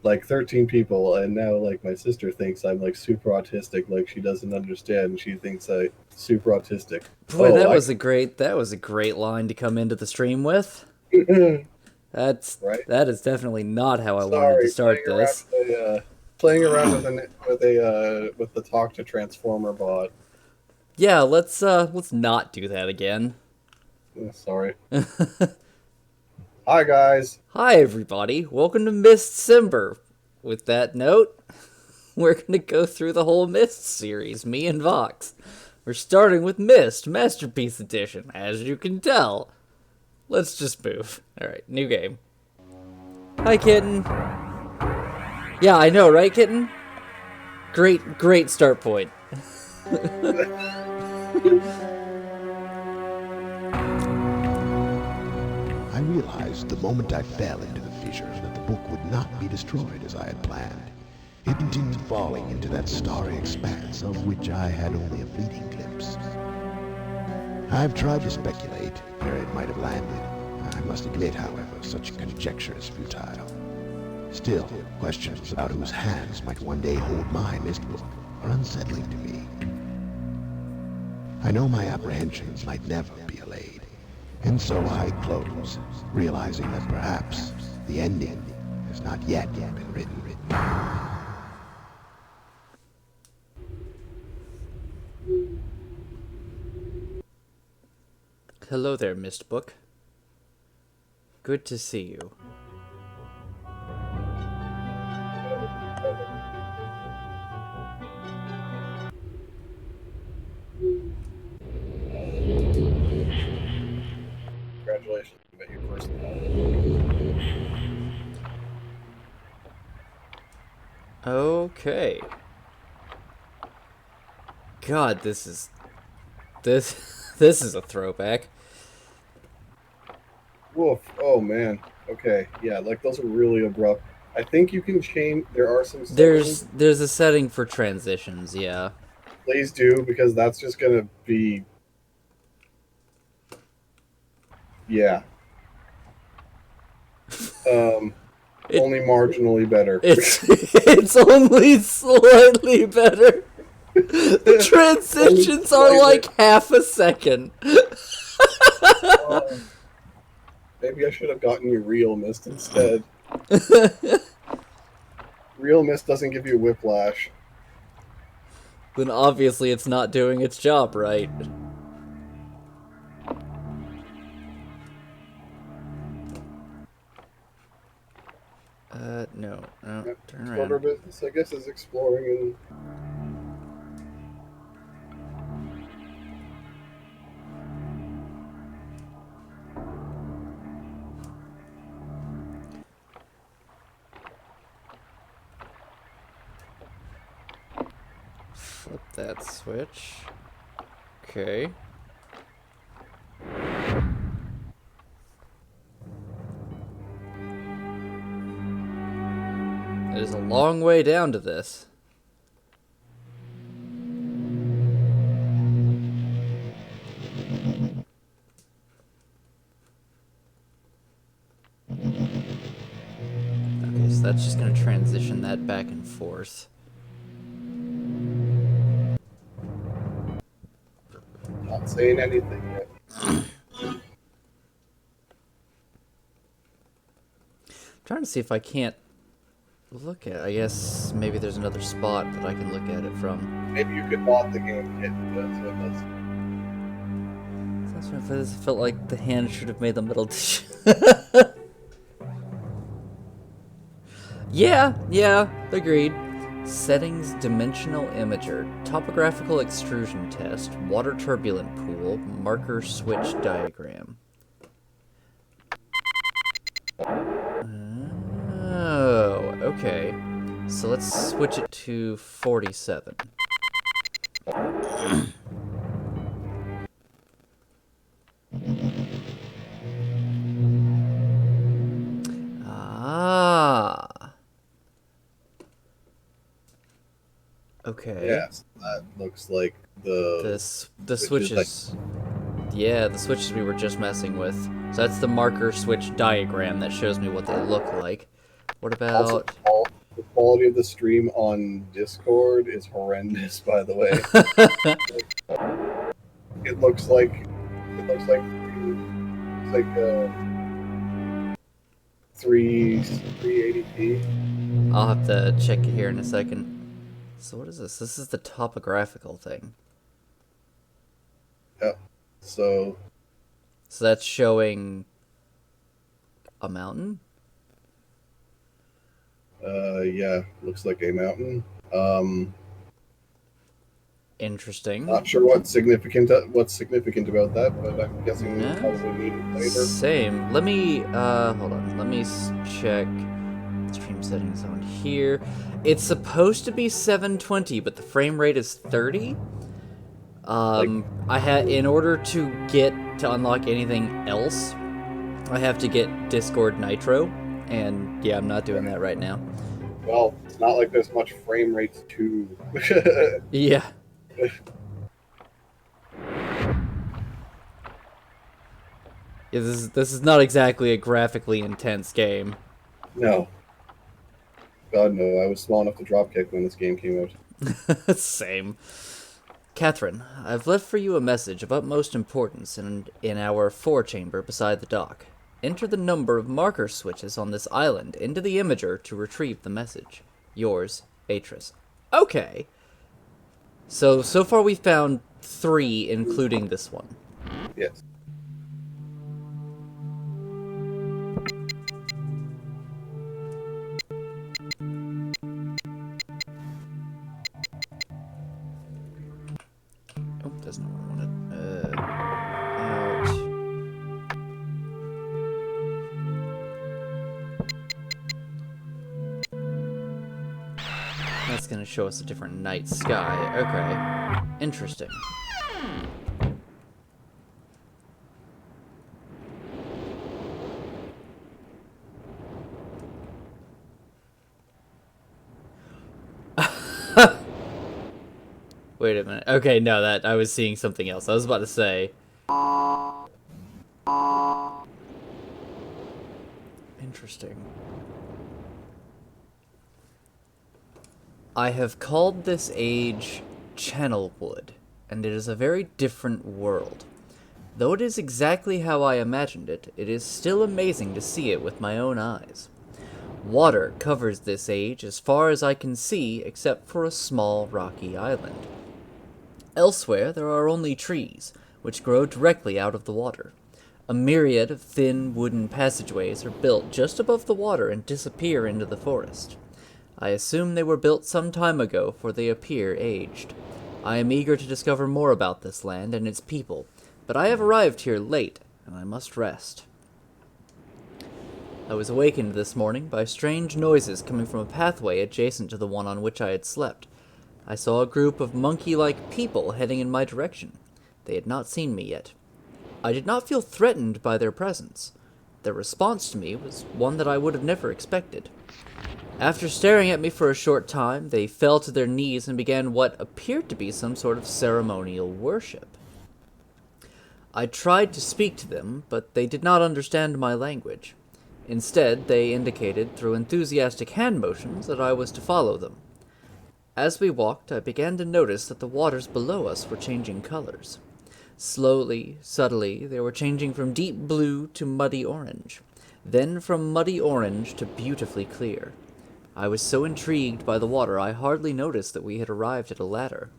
like 13 people, and now like my sister thinks I'm like super autistic, like she doesn't understand, and she thinks I super autistic. Boy, Oh, that I was a great line to come into the stream with. right. That is definitely not how I wanted to Sorry, start this. playing around with with the talk to transformer bot. Yeah, let's not do that again. Sorry. Hi guys. Hi everybody, welcome to Mystcember. With that note, we're gonna go through the whole Myst series, me and Vox. We're starting with Myst Masterpiece Edition, as you can tell. Let's just move. Alright, new game. Hi kitten. Yeah, I know, right kitten? Great start point. I realized the moment I fell into the fissure that the book would not be destroyed as I had planned. It continued falling into that starry expanse of which I had only a fleeting glimpse. I've tried to speculate where it might have landed. I must admit, however, such conjecture is futile. Still, questions about whose hands might one day hold my Myst book are unsettling to me. I know my apprehensions might never be allayed, and so I close, realizing that perhaps the ending has not yet been written. Hello there, Myst Book. Good to see you. Congratulations, you met your first. Okay. God, this is a throwback. Woof. Oh man. Okay. Yeah, like those are really abrupt. I think you can change. There are some settings. There's a setting for transitions, yeah. Please do, because that's just gonna be. Yeah. Um. It Only marginally better. it's it's only slightly better. The Only transitions are slightly. like half a second. Um, maybe I should have gotten you real mist instead. Real mist doesn't give you whiplash. Then obviously it's not doing its job right. No, Yep. turn That's what our around. business, I guess, is exploring. Flip that switch. Okay. There's a long way down to this. Okay, so that's just gonna transition that back and forth. Not saying anything yet. Trying to see if I can't look at it. I guess maybe there's another spot that I can look at it from. Maybe you could mod the game kit. That's what It felt like the hand should have made the middle. Yeah, agreed. Settings, dimensional imager, topographical extrusion test, water turbulent pool, marker switch diagram. Oh, okay. So let's switch it to 47. Ah. Okay. Yes, that looks like the The which is like switches. Yeah, the switches we were just messing with. So that's the marker switch diagram that shows me what they look like. What Also, about... the quality of the stream on Discord is horrendous. By the way, it looks like it looks like it's like 380p. I'll have to check it here in a second. So what is this? This is the topographical thing. Yeah. So that's showing a mountain? yeah, looks like a mountain. Interesting. Not sure what's significant about that, but I'm guessing we'll No. probably need it later. Same. Let me, hold on. Let me check stream settings on here. It's supposed to be 720, but the frame rate is 30. In order to unlock anything else, I have to get Discord Nitro, and yeah, I'm not doing that right now. Well, it's not like there's much frame rates to. Yeah. Yeah, this is not exactly a graphically intense game. No. God, no. I was small enough to dropkick when this game came out. Same. Catherine, I've left for you a message of utmost importance in our forechamber beside the dock. Enter the number of marker switches on this island into the imager to retrieve the message. Yours, Atris. Okay. So far we found 3, including this one. Yes. Oh, that's not what I wanted. Out. That's gonna show us a different night sky. Okay. Interesting. Wait a minute. Okay, no, that I was seeing something else. I was about to say. Interesting. I have called this age Channelwood, and it is a very different world. Though it is exactly how I imagined it, it is still amazing to see it with my own eyes. Water covers this age as far as I can see, except for a small rocky island. Elsewhere, there are only trees, which grow directly out of the water. A myriad of thin wooden passageways are built just above the water and disappear into the forest. I assume they were built some time ago, for they appear aged. I am eager to discover more about this land and its people, but I have arrived here late, and I must rest. I was awakened this morning by strange noises coming from a pathway adjacent to the one on which I had slept. I saw a group of monkey-like people heading in my direction. They had not seen me yet. I did not feel threatened by their presence. Their response to me was one that I would have never expected. After staring at me for a short time, they fell to their knees and began what appeared to be some sort of ceremonial worship. I tried to speak to them, but they did not understand my language. Instead, they indicated through enthusiastic hand motions that I was to follow them. As we walked, I began to notice that the waters below us were changing colors. Slowly, subtly, they were changing from deep blue to muddy orange, then from muddy orange to beautifully clear. I was so intrigued by the water I hardly noticed that we had arrived at a ladder.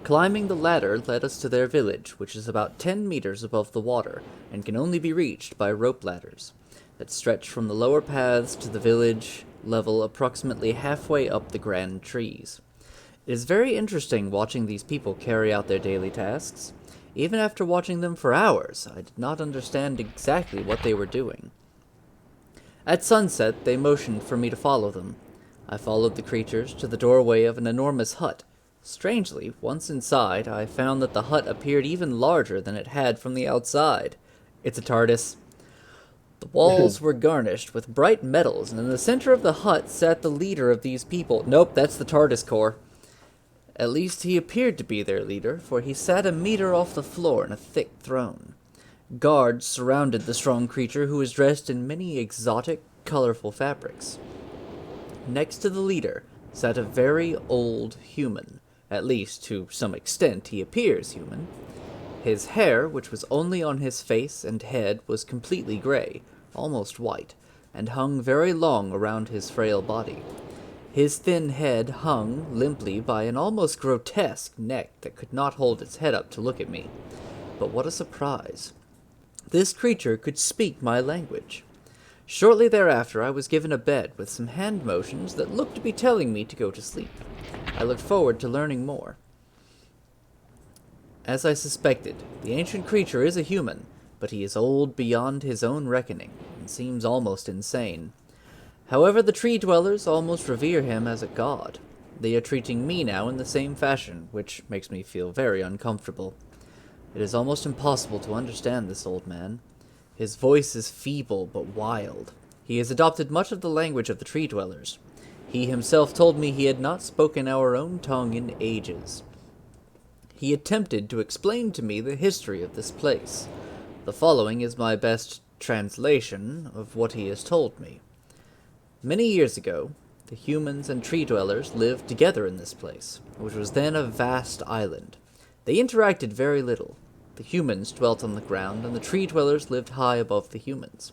Climbing the ladder led us to their village, which is about 10 meters above the water, and can only be reached by rope ladders that stretch from the lower paths to the village level approximately halfway up the grand trees. It is very interesting watching these people carry out their daily tasks. Even after watching them for hours, I did not understand exactly what they were doing. At sunset, they motioned for me to follow them. I followed the creatures to the doorway of an enormous hut. Strangely, once inside, I found that the hut appeared even larger than it had from the outside. It's a TARDIS. The walls were garnished with bright metals, and in the center of the hut sat the leader of these people. Nope, that's the TARDIS core. At least he appeared to be their leader, for he sat a meter off the floor in a thick throne. Guards surrounded the strong creature, who was dressed in many exotic, colorful fabrics. Next to the leader sat a very old human. At least, to some extent, he appears human. His hair, which was only on his face and head, was completely gray, almost white, and hung very long around his frail body. His thin head hung limply by an almost grotesque neck that could not hold its head up to look at me. But what a surprise! This creature could speak my language. Shortly thereafter, I was given a bed with some hand motions that looked to be telling me to go to sleep. I looked forward to learning more. As I suspected, the ancient creature is a human, but he is old beyond his own reckoning, and seems almost insane. However, the tree dwellers almost revere him as a god. They are treating me now in the same fashion, which makes me feel very uncomfortable. It is almost impossible to understand this old man. His voice is feeble but wild. He has adopted much of the language of the tree dwellers. He himself told me he had not spoken our own tongue in ages. He attempted to explain to me the history of this place. The following is my best translation of what he has told me. Many years ago, the humans and tree dwellers lived together in this place, which was then a vast island. They interacted very little. The humans dwelt on the ground, and the tree dwellers lived high above the humans.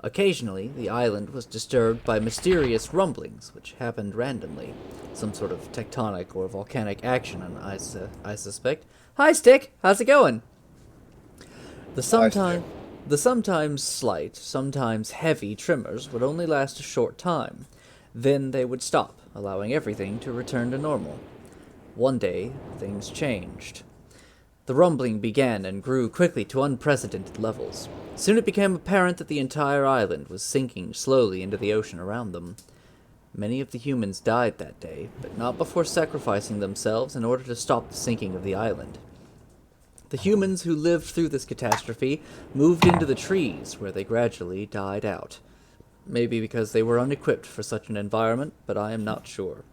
Occasionally, the island was disturbed by mysterious rumblings, which happened randomly. Some sort of tectonic or volcanic action, I suspect. Hi, Stick! How's it going? The sometimes slight, sometimes heavy tremors would only last a short time. Then they would stop, allowing everything to return to normal. One day, things changed. The rumbling began and grew quickly to unprecedented levels. Soon it became apparent that the entire island was sinking slowly into the ocean around them. Many of the humans died that day, but not before sacrificing themselves in order to stop the sinking of the island. The humans who lived through this catastrophe moved into the trees, where they gradually died out. Maybe because they were unequipped for such an environment, but I am not sure.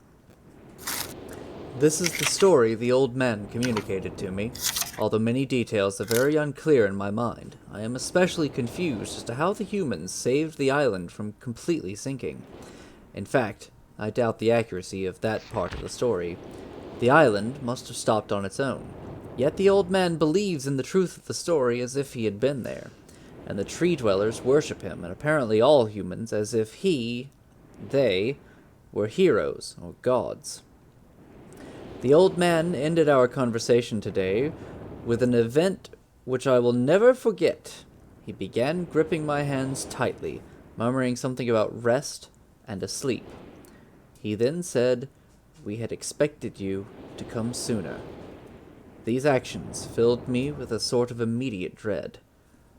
This is the story the old man communicated to me. Although many details are very unclear in my mind, I am especially confused as to how the humans saved the island from completely sinking. In fact, I doubt the accuracy of that part of the story. The island must have stopped on its own. Yet the old man believes in the truth of the story as if he had been there, and the tree dwellers worship him, and apparently all humans, as if they, were heroes or gods. The old man ended our conversation today with an event which I will never forget. He began gripping my hands tightly, murmuring something about rest and asleep. He then said, "We had expected you to come sooner." These actions filled me with a sort of immediate dread.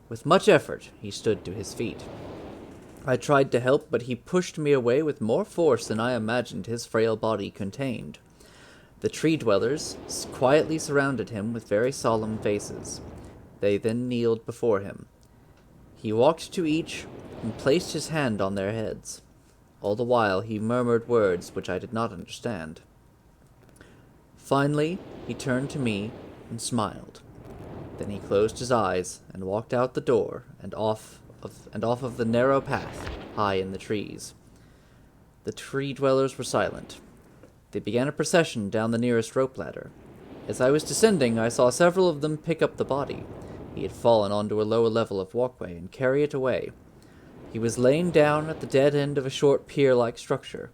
With much effort, he stood to his feet. I tried to help, but he pushed me away with more force than I imagined his frail body contained. The tree dwellers quietly surrounded him with very solemn faces. They then kneeled before him. He walked to each and placed his hand on their heads. All the while he murmured words which I did not understand. Finally, he turned to me and smiled. Then he closed his eyes and walked out the door and off of the narrow path high in the trees. The tree dwellers were silent. They began a procession down the nearest rope ladder. As I was descending, I saw several of them pick up the body. He had fallen onto a lower level of walkway and carry it away. He was laying down at the dead end of a short pier-like structure.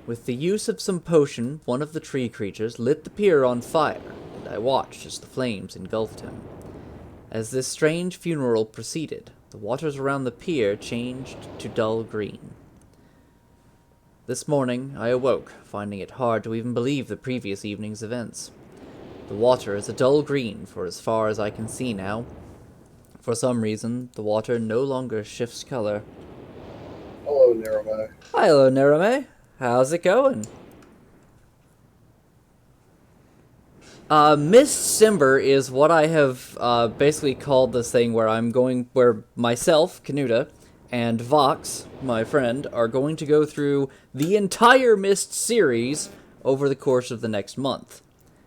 With the use of some potion, one of the tree creatures lit the pier on fire, and I watched as the flames engulfed him. As this strange funeral proceeded, the waters around the pier changed to dull green. This morning, I awoke, finding it hard to even believe the previous evening's events. The water is a dull green for as far as I can see now. For some reason, the water no longer shifts color. Hello, Nerame. Hello, Nerame. How's it going? Mystcember is what I have basically called this thing where myself, Canuta, and Vox, my friend, are going to go through the entire Myst series over the course of the next month.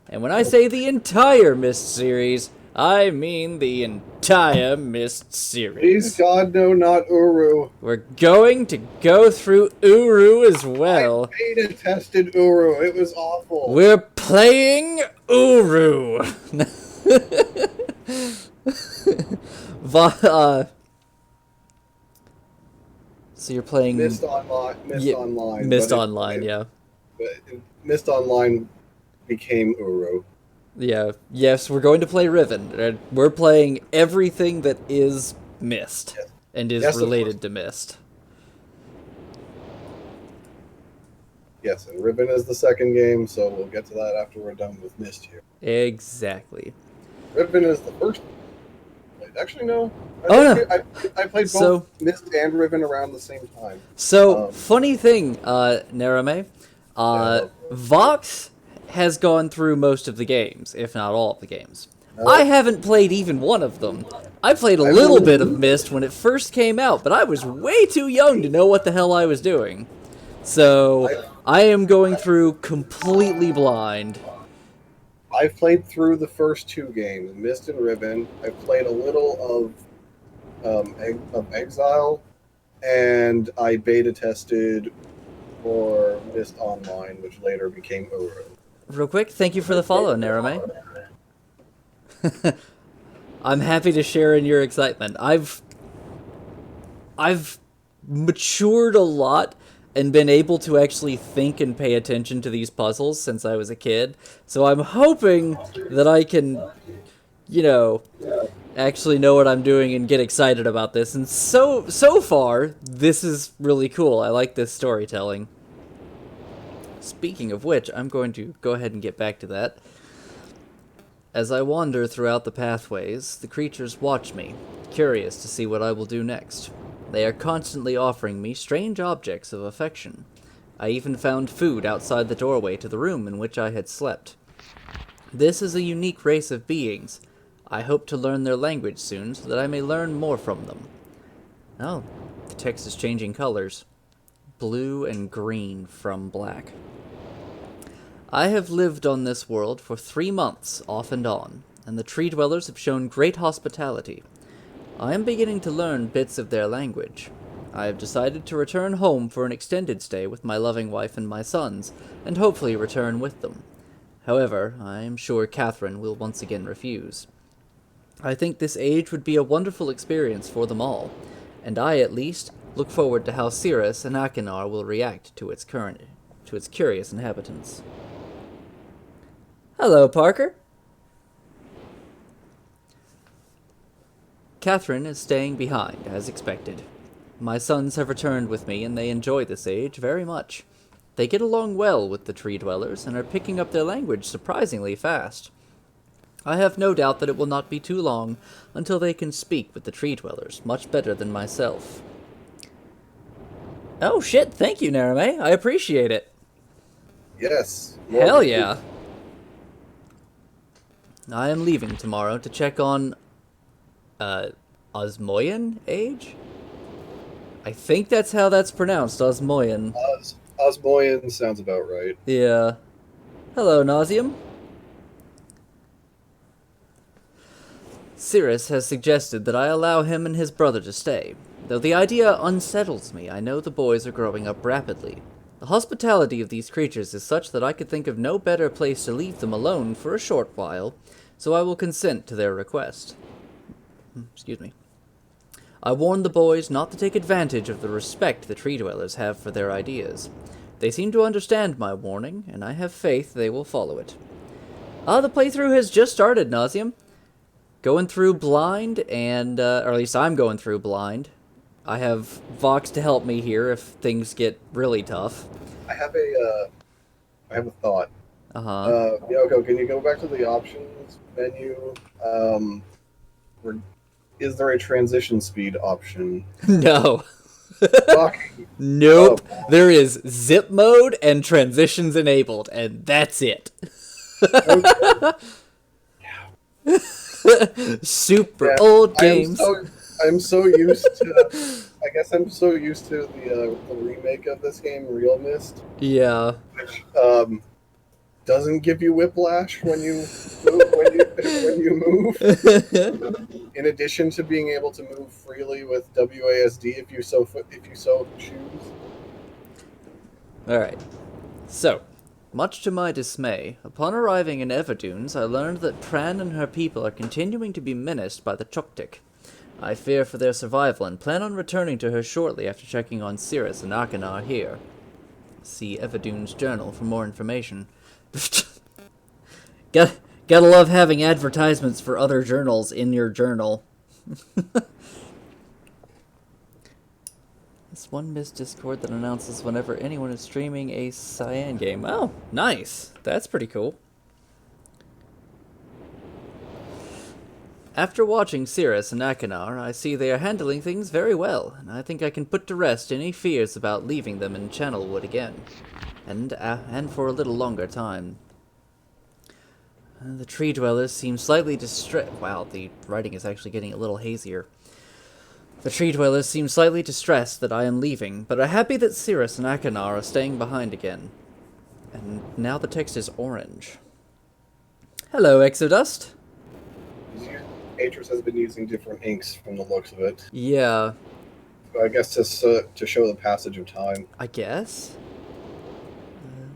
And when I say the entire Myst series, I mean the entire Myst Please, series. God, no, not Uru. We're going to go through Uru as well. I beta tested Uru. It was awful. We're playing Uru. So you're playing Myst Online. Myst Online. Myst Online, yeah. But Myst Online became Uru. Yeah. Yes, we're going to play Riven. And we're playing everything that is Myst and is related to Myst. Yes, and Riven is the second game, so we'll get to that after we're done with Myst here. Exactly. Riven is the first. Actually, no. I played both Myst and Riven around the same time. So, funny thing, Narame, Vox has gone through most of the games, if not all of the games. I haven't played even one of them. I played a little bit of Myst when it first came out, but I was way too young to know what the hell I was doing. So, I am going through completely blind. I've played through the first two games, Myst and Riven. I've played a little of Exile, and I beta tested for Myst Online, which later became Uru. Real quick, thank you for the follow, Narame. I'm happy to share in your excitement. I've matured a lot and been able to actually think and pay attention to these puzzles since I was a kid. So I'm hoping that I can, actually know what I'm doing and get excited about this. And so far, this is really cool. I like this storytelling. Speaking of which, I'm going to go ahead and get back to that. As I wander throughout the pathways, the creatures watch me, curious to see what I will do next. They are constantly offering me strange objects of affection. I even found food outside the doorway to the room in which I had slept. This is a unique race of beings. I hope to learn their language soon so that I may learn more from them. Oh, the text is changing colors. Blue and green from black. I have lived on this world for 3 months, off and on, and the tree dwellers have shown great hospitality. I am beginning to learn bits of their language. I have decided to return home for an extended stay with my loving wife and my sons, and hopefully return with them. However, I am sure Catherine will once again refuse. I think this age would be a wonderful experience for them all, and I, at least, look forward to how Cirrus and Akinar will react to its curious inhabitants. Hello, Parker. Catherine is staying behind, as expected. My sons have returned with me, and they enjoy this age very much. They get along well with the tree dwellers, and are picking up their language surprisingly fast. I have no doubt that it will not be too long until they can speak with the tree dwellers much better than myself. Oh shit, thank you, Narame. I appreciate it. Yes. Hell yeah. I am leaving tomorrow to check on Osmoyan age? I think that's how that's pronounced, Osmoyan. Osmoyan sounds about right. Yeah. Hello, Nauseum. Cirrus has suggested that I allow him and his brother to stay. Though the idea unsettles me, I know the boys are growing up rapidly. The hospitality of these creatures is such that I could think of no better place to leave them alone for a short while, so I will consent to their request. Excuse me. I warned the boys not to take advantage of the respect the tree dwellers have for their ideas. They seem to understand my warning, and I have faith they will follow it. The playthrough has just started, Nauseum. Going through blind, and, or at least I'm going through blind. I have Vox to help me here if things get really tough. I have a thought. Uh-huh. Can you go back to the options menu? Is there a transition speed option? No. Fuck. Nope. Oh. There is zip mode and transitions enabled, and that's it. Super old games. I'm so used to. I guess I'm so used to the remake of this game, Real Myst. Yeah. Which doesn't give you whiplash when you move, when you move. In addition to being able to move freely with WASD if you so choose. Alright. So, much to my dismay, upon arriving in Everdunes, I learned that Pran and her people are continuing to be menaced by the Chuktik. I fear for their survival and plan on returning to her shortly after checking on Cirrus and Akanar here. See Everdune's journal for more information. Gotta love having advertisements for other journals in your journal. This one Myst Discord that announces whenever anyone is streaming a Cyan game. Oh, nice. That's pretty cool. After watching Cirrus and Akanar, I see they are handling things very well, and I think I can put to rest any fears about leaving them in Channelwood again. And for a little longer time. The tree dwellers seem slightly distressed. Wow, the writing is actually getting a little hazier. The tree dwellers seem slightly distressed that I am leaving, but are happy that Cirrus and Akanar are staying behind again. And now the text is orange. Hello, Exodust. Atris has been using different inks from the looks of it. Yeah. I guess to show the passage of time. I guess?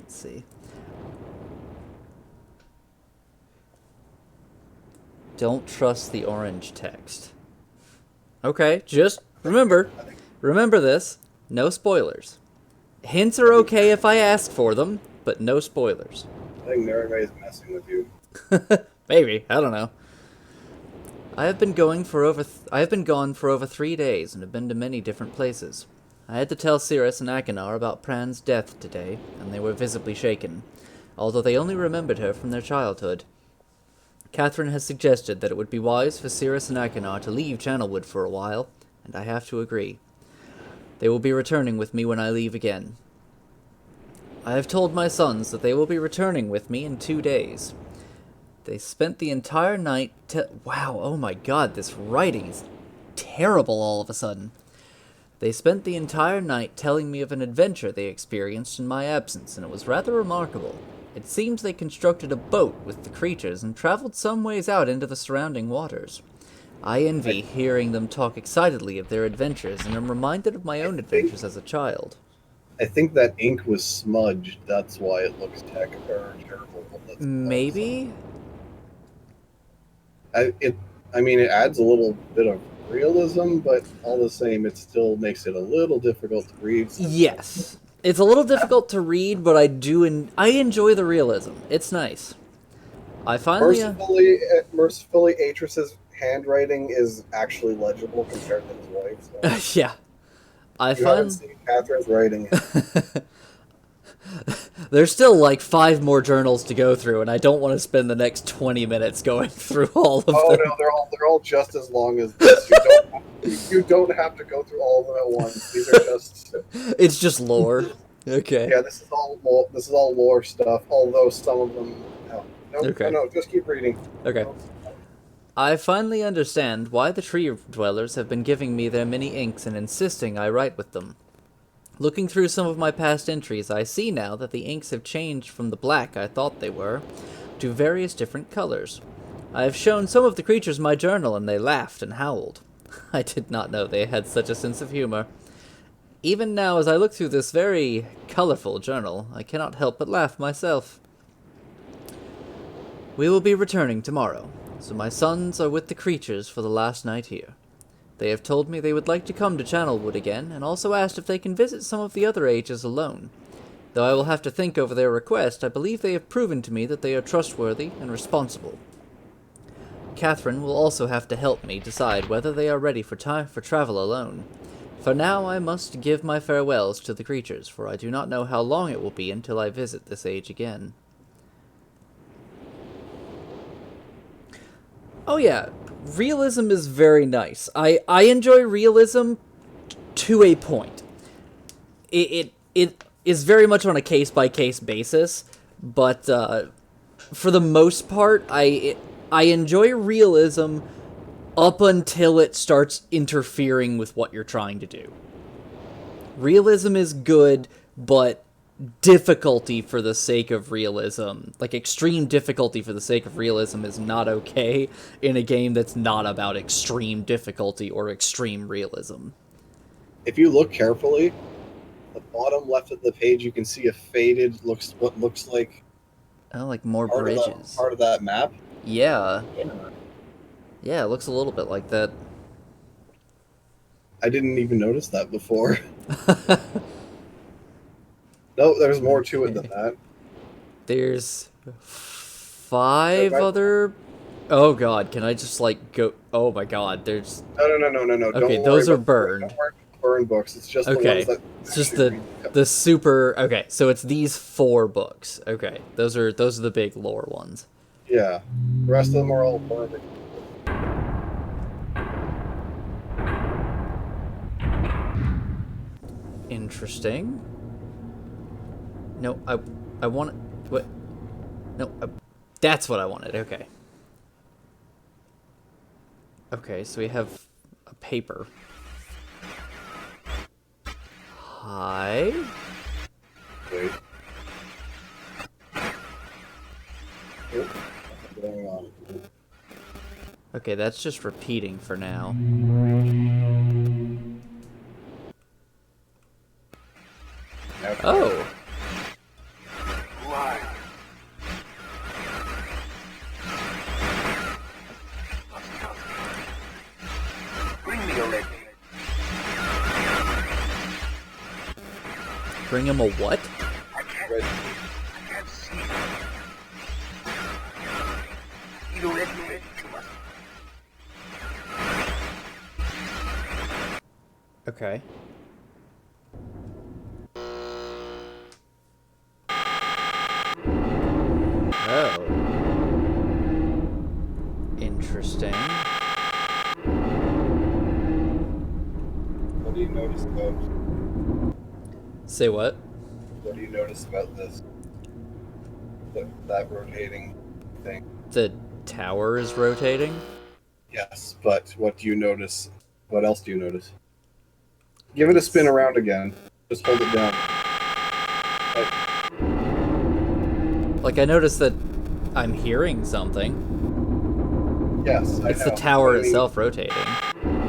Let's see. Don't trust the orange text. Okay, just remember this. No spoilers. Hints are okay if I ask for them, but no spoilers. I think everybody's messing with you. Maybe, I don't know. I have been gone for over 3 days and have been to many different places. I had to tell Cirrus and Akanar about Pran's death today, and they were visibly shaken, although they only remembered her from their childhood. Catherine has suggested that it would be wise for Cirrus and Akanar to leave Channelwood for a while, and I have to agree. They will be returning with me when I leave again. I have told my sons that they will be returning with me in 2 days. They spent the entire night wow, oh my god, this writing is terrible all of a sudden. They spent the entire night telling me of an adventure they experienced in my absence, and it was rather remarkable. It seems they constructed a boat with the creatures and traveled some ways out into the surrounding waters. I envy hearing them talk excitedly of their adventures, and am reminded of my own adventures as a child. I think that ink was smudged. That's why it looks terrible. Maybe? I mean, it adds a little bit of realism, but all the same, it still makes it a little difficult to read. Yes. It's a little difficult to read, but I enjoy the realism. It's nice. I finally... Mercifully, Atris's handwriting is actually legible compared to his wife's. So. Yeah. You haven't seen Catherine's writing yet. There's still like 5 more journals to go through, and I don't want to spend the next 20 minutes going through all of them. Oh no, they're all just as long as this. You don't have to go through all of them at once. These are just. It's just lore. Okay. Yeah, this is all lore stuff. Although some of them. No, just keep reading. Okay. I finally understand why the tree dwellers have been giving me their mini inks and insisting I write with them. Looking through some of my past entries, I see now that the inks have changed from the black I thought they were, to various different colors. I have shown some of the creatures my journal, and they laughed and howled. I did not know they had such a sense of humor. Even now, as I look through this very colorful journal, I cannot help but laugh myself. We will be returning tomorrow, so my sons are with the creatures for the last night here. They have told me they would like to come to Channelwood again, and also asked if they can visit some of the other ages alone. Though I will have to think over their request, I believe they have proven to me that they are trustworthy and responsible. Catherine will also have to help me decide whether they are ready for travel alone. For now, I must give my farewells to the creatures, for I do not know how long it will be until I visit this age again. Oh yeah, realism is very nice. I enjoy realism to a point. It is very much on a case-by-case basis, but for the most part, I enjoy realism up until it starts interfering with what you're trying to do. Realism is good, but difficulty for the sake of realism. Like, extreme difficulty for the sake of realism is not okay in a game that's not about extreme difficulty or extreme realism. If you look carefully, the bottom left of the page, you can see a faded, what looks like Oh, like more part bridges. Part of that map. Yeah. Yeah, it looks a little bit like that. I didn't even notice that before. No, there's more to it than that. There's 5 other... Oh god, can I just, like, go... Oh my god, there's... No. Okay, Don't those worry are about burned. Don't worry about burn books. It's just the Okay, ones that... it's just the super... Okay, so it's these 4 books. Okay, those are the big lore ones. Yeah. The rest of them are all burned. Interesting. No, I want... What? No, that's what I wanted. Okay. Okay, so we have a paper. Hi. Wait. Oh, what's going on? Okay, that's just repeating for now. Okay. Oh. Why? Bring me a red. Bring him a what? Red. I can't see. You don't let me read to us. Okay. Oh. Interesting. What do you notice about... Say what? What do you notice about this? That rotating thing? The tower is rotating? Yes, but what do you notice? What else do you notice? Give it a spin around again. Just hold it down. Like, I noticed that I'm hearing something. Yes, I It's know. the tower I mean, itself rotating.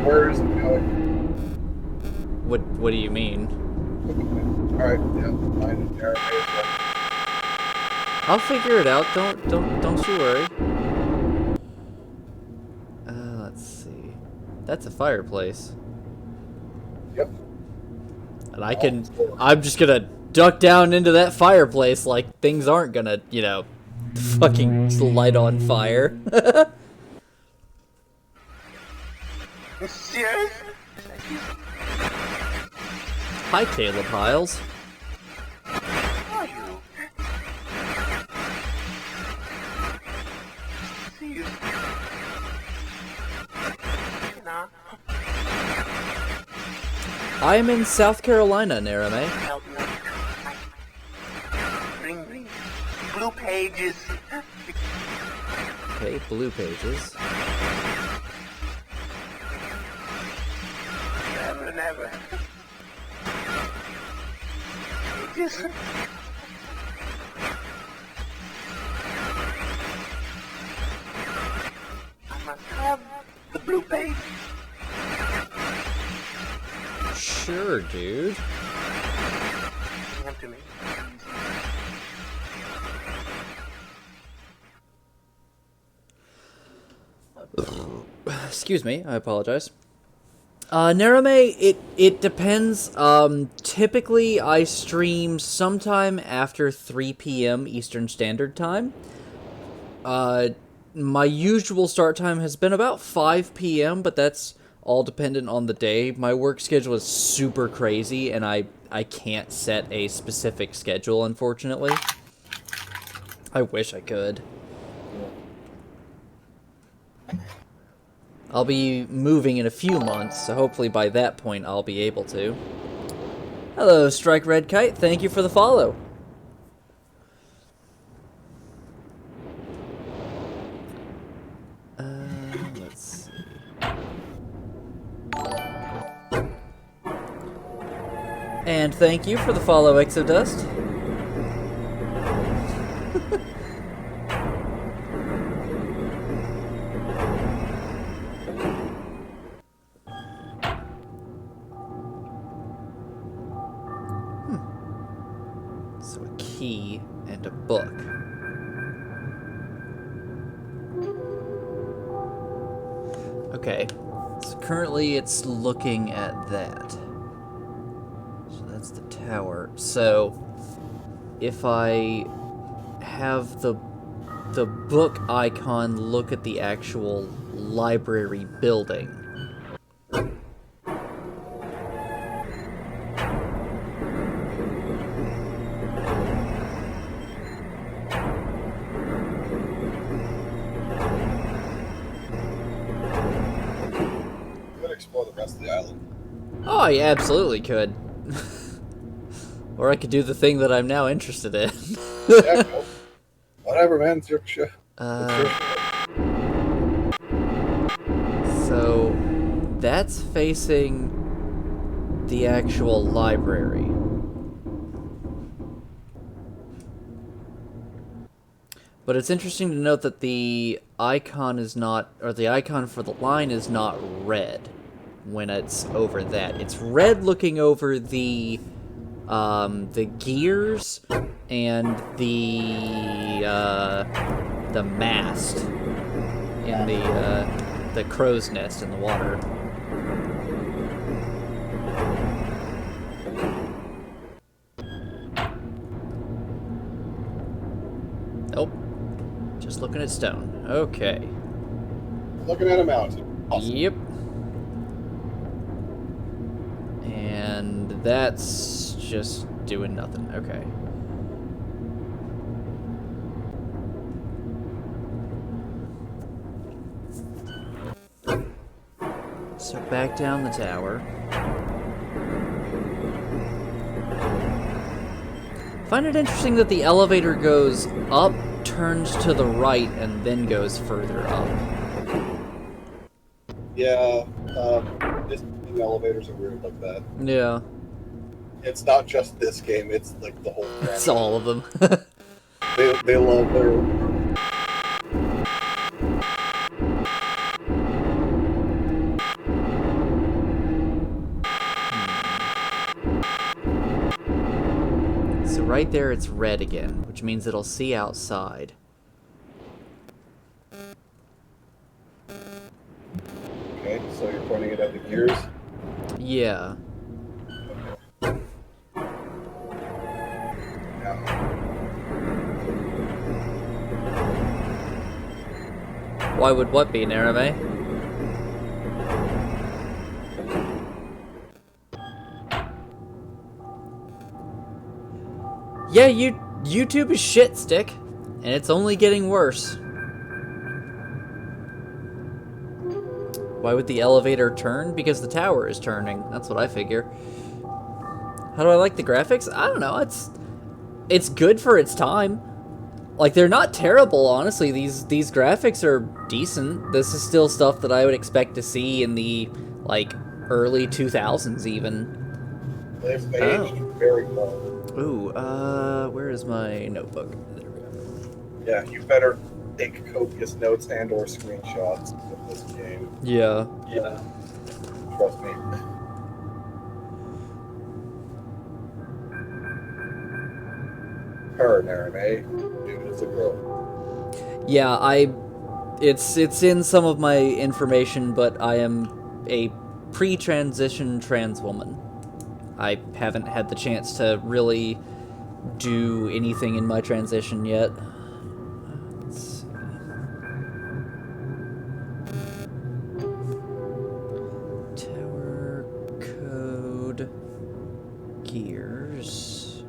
Where is it going? What do you mean? Alright, yeah, mine and Eric as well. I'll figure it out. Don't you worry. Let's see. That's a fireplace. Yep. And I'm just gonna duck down into that fireplace like things aren't gonna, you know, fucking light on fire. Serious? Hi, Caleb Hiles. Who are you? See you. Nah, I am in South Carolina, Narame. help me. Bring blue pages. Okay, blue pages. Never. Just... I must have the blue page. Sure, dude. Come to me. Excuse me, I apologize. Narame, it depends. Typically I stream sometime after 3 p.m. Eastern Standard Time. My usual start time has been about 5 p.m., but that's all dependent on the day. My work schedule is super crazy, and I can't set a specific schedule, unfortunately. I wish I could. I'll be moving in a few months, so hopefully by that point I'll be able to. Hello, Strike Red Kite. Thank you for the follow. Let's see. And thank you for the follow, Exodust. key, and a book. Okay, so currently it's looking at that. So that's the tower. So if I have the book icon look at the actual library building. Explore the rest of the island. Oh, you absolutely could. Or I could do the thing that I'm now interested in. Yeah, cool. Whatever, man. It's your show. So that's facing the actual library. But it's interesting to note that the icon is not, or the icon for the line is not red when it's over that. It's red looking over the gears and the mast in the crow's nest in the water. Nope. Just looking at stone. Okay. Looking at a mountain. Awesome. Yep. And that's just doing nothing. Okay. So back down the tower. Find it interesting that the elevator goes up, turns to the right, and then goes further up. Yeah, this elevators are weird like that. Yeah. It's not just this game, it's like the whole game. It's all of them. They love their... So right there it's red again, which means it'll see outside. Okay, so you're pointing it at the gears? Yeah. Yeah. Why would what be, Narame? Yeah, YouTube is shit, Stick. And it's only getting worse. Why would the elevator turn? Because the tower is turning. That's what I figure. How do I like the graphics? I don't know. It's good for its time. Like, they're not terrible, honestly. These graphics are decent. This is still stuff that I would expect to see in the, like, early 2000s even. They've aged very well. Ooh, where is my notebook? There we go. Yeah, you better take copious notes and or screenshots of this game. Yeah. Yeah. Trust me. Her, Narame. Dude, it's a girl. Yeah, it's in some of my information, but I am a pre-transition trans woman. I haven't had the chance to really do anything in my transition yet. Let's see. Tower code gears.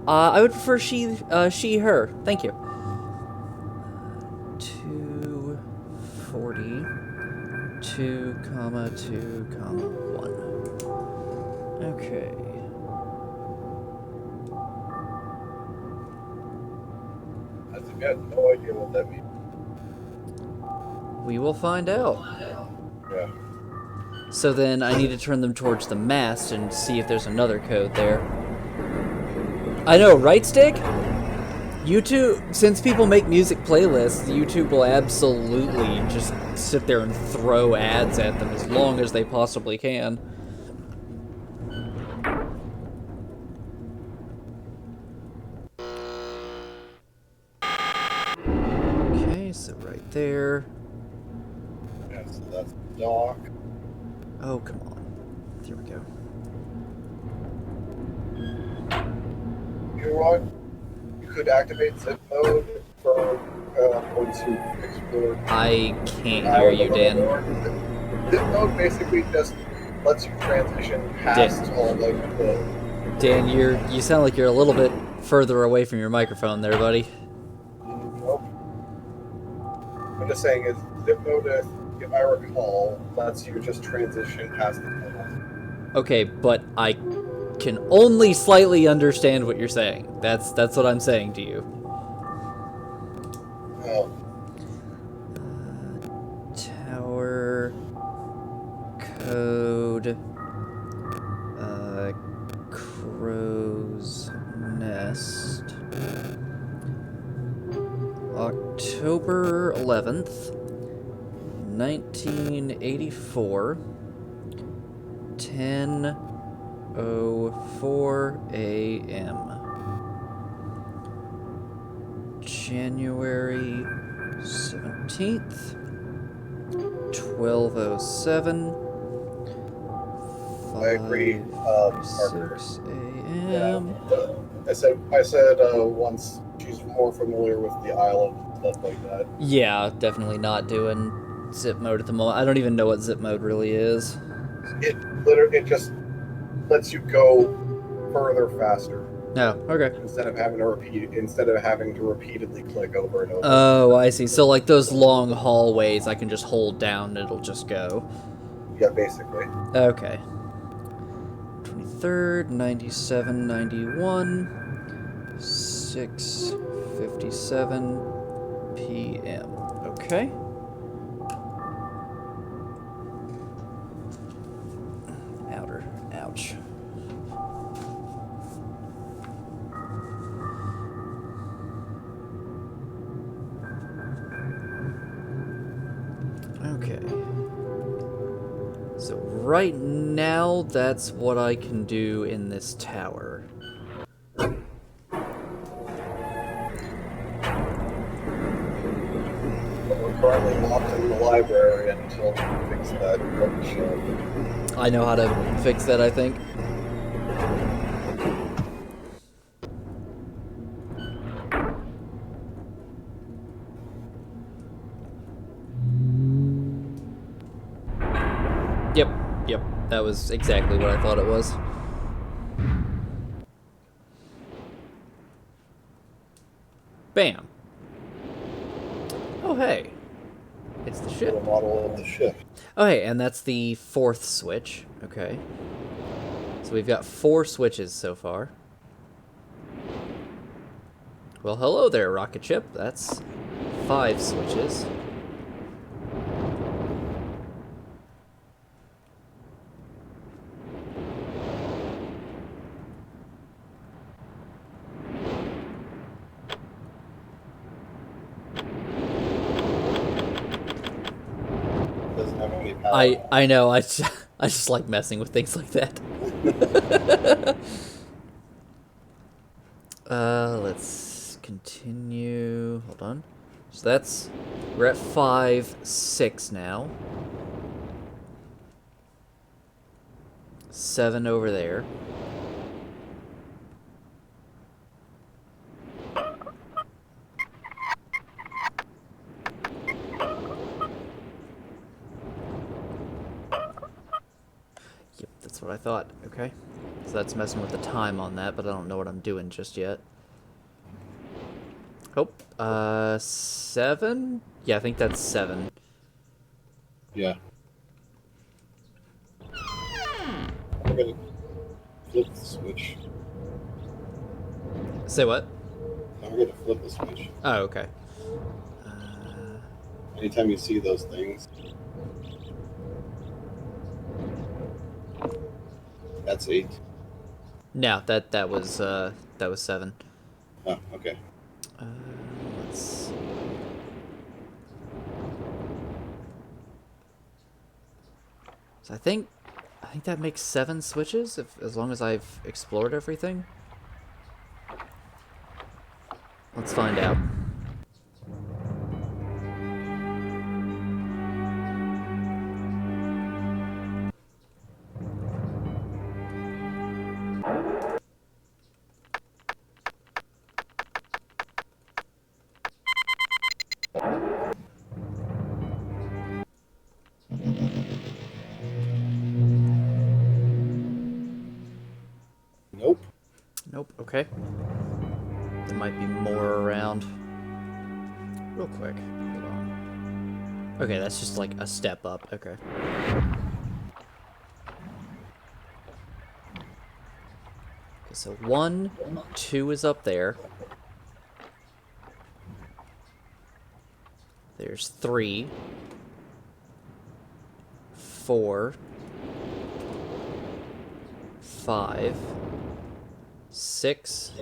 I would prefer she, her. Thank you. 240. 2, 2, 1. Okay. I've got no idea what that means. We will find out. Yeah. So then I need to turn them towards the mast and see if there's another code there. I know, right, Stick? YouTube, since people make music playlists, YouTube will absolutely just sit there and throw ads at them as long as they possibly can. there. Yeah, so that's dock. Oh, come on. There we go. You know what? You could activate zip mode for once you explore. I can't hear you, Dan. Zip mode basically just lets you transition past all like the. Dan, you sound like you're a little bit further away from your microphone there, buddy. Nope. I'm just saying is zip mode, if I recall, lets you just transition past the tunnel. Okay, but I can only slightly understand what you're saying. That's what I'm saying to you. Oh, Tower code Crow's Nest. October 11th, 1984, 10:04 a.m. January 17th, 12:07. I agree. Parker. 6 Yeah. a.m. I said once she's more familiar with the island and stuff like that. Yeah, definitely not doing zip mode at the moment. I don't even know what zip mode really is. It just lets you go further faster No, okay. instead of having to repeatedly click over and over. Oh, I see. So like those long hallways, I can just hold down and it'll just go. Yeah, basically. Okay. 23rd, 97, 91, 6:57 p.m. Okay. Outer. Ouch. Okay. So right now, that's what I can do in this tower. But we're currently locked in the library until we fix that bookshelf. I know how to fix that, I think. Yep, that was exactly what I thought it was. Bam. Oh, hey. It's the ship. The model of the ship. Oh, hey, and that's the 4th switch. Okay. So we've got 4 switches so far. Well, hello there, rocket ship. That's 5 switches. Doesn't have any power. I know, I just like messing with things like that. Let's continue. Hold on. So we're at 5, 6 now. 7 over there. Yep, that's what I thought. Okay. So that's messing with the time on that, but I don't know what I'm doing just yet. Oh, 7? Yeah, I think that's 7. Yeah. I'm gonna flip the switch. Say what? I'm gonna flip the switch. Oh, okay. Anytime you see those things, that's 8. No, that was 7. Oh, okay. Let's see. So I think that makes 7 switches as long as I've explored everything. Let's find out. Okay. There might be more around. Real quick. Hold on. Okay, that's just like a step up. Okay. Okay, so 1, 2 is up there. There's 3, 4, 5, 6,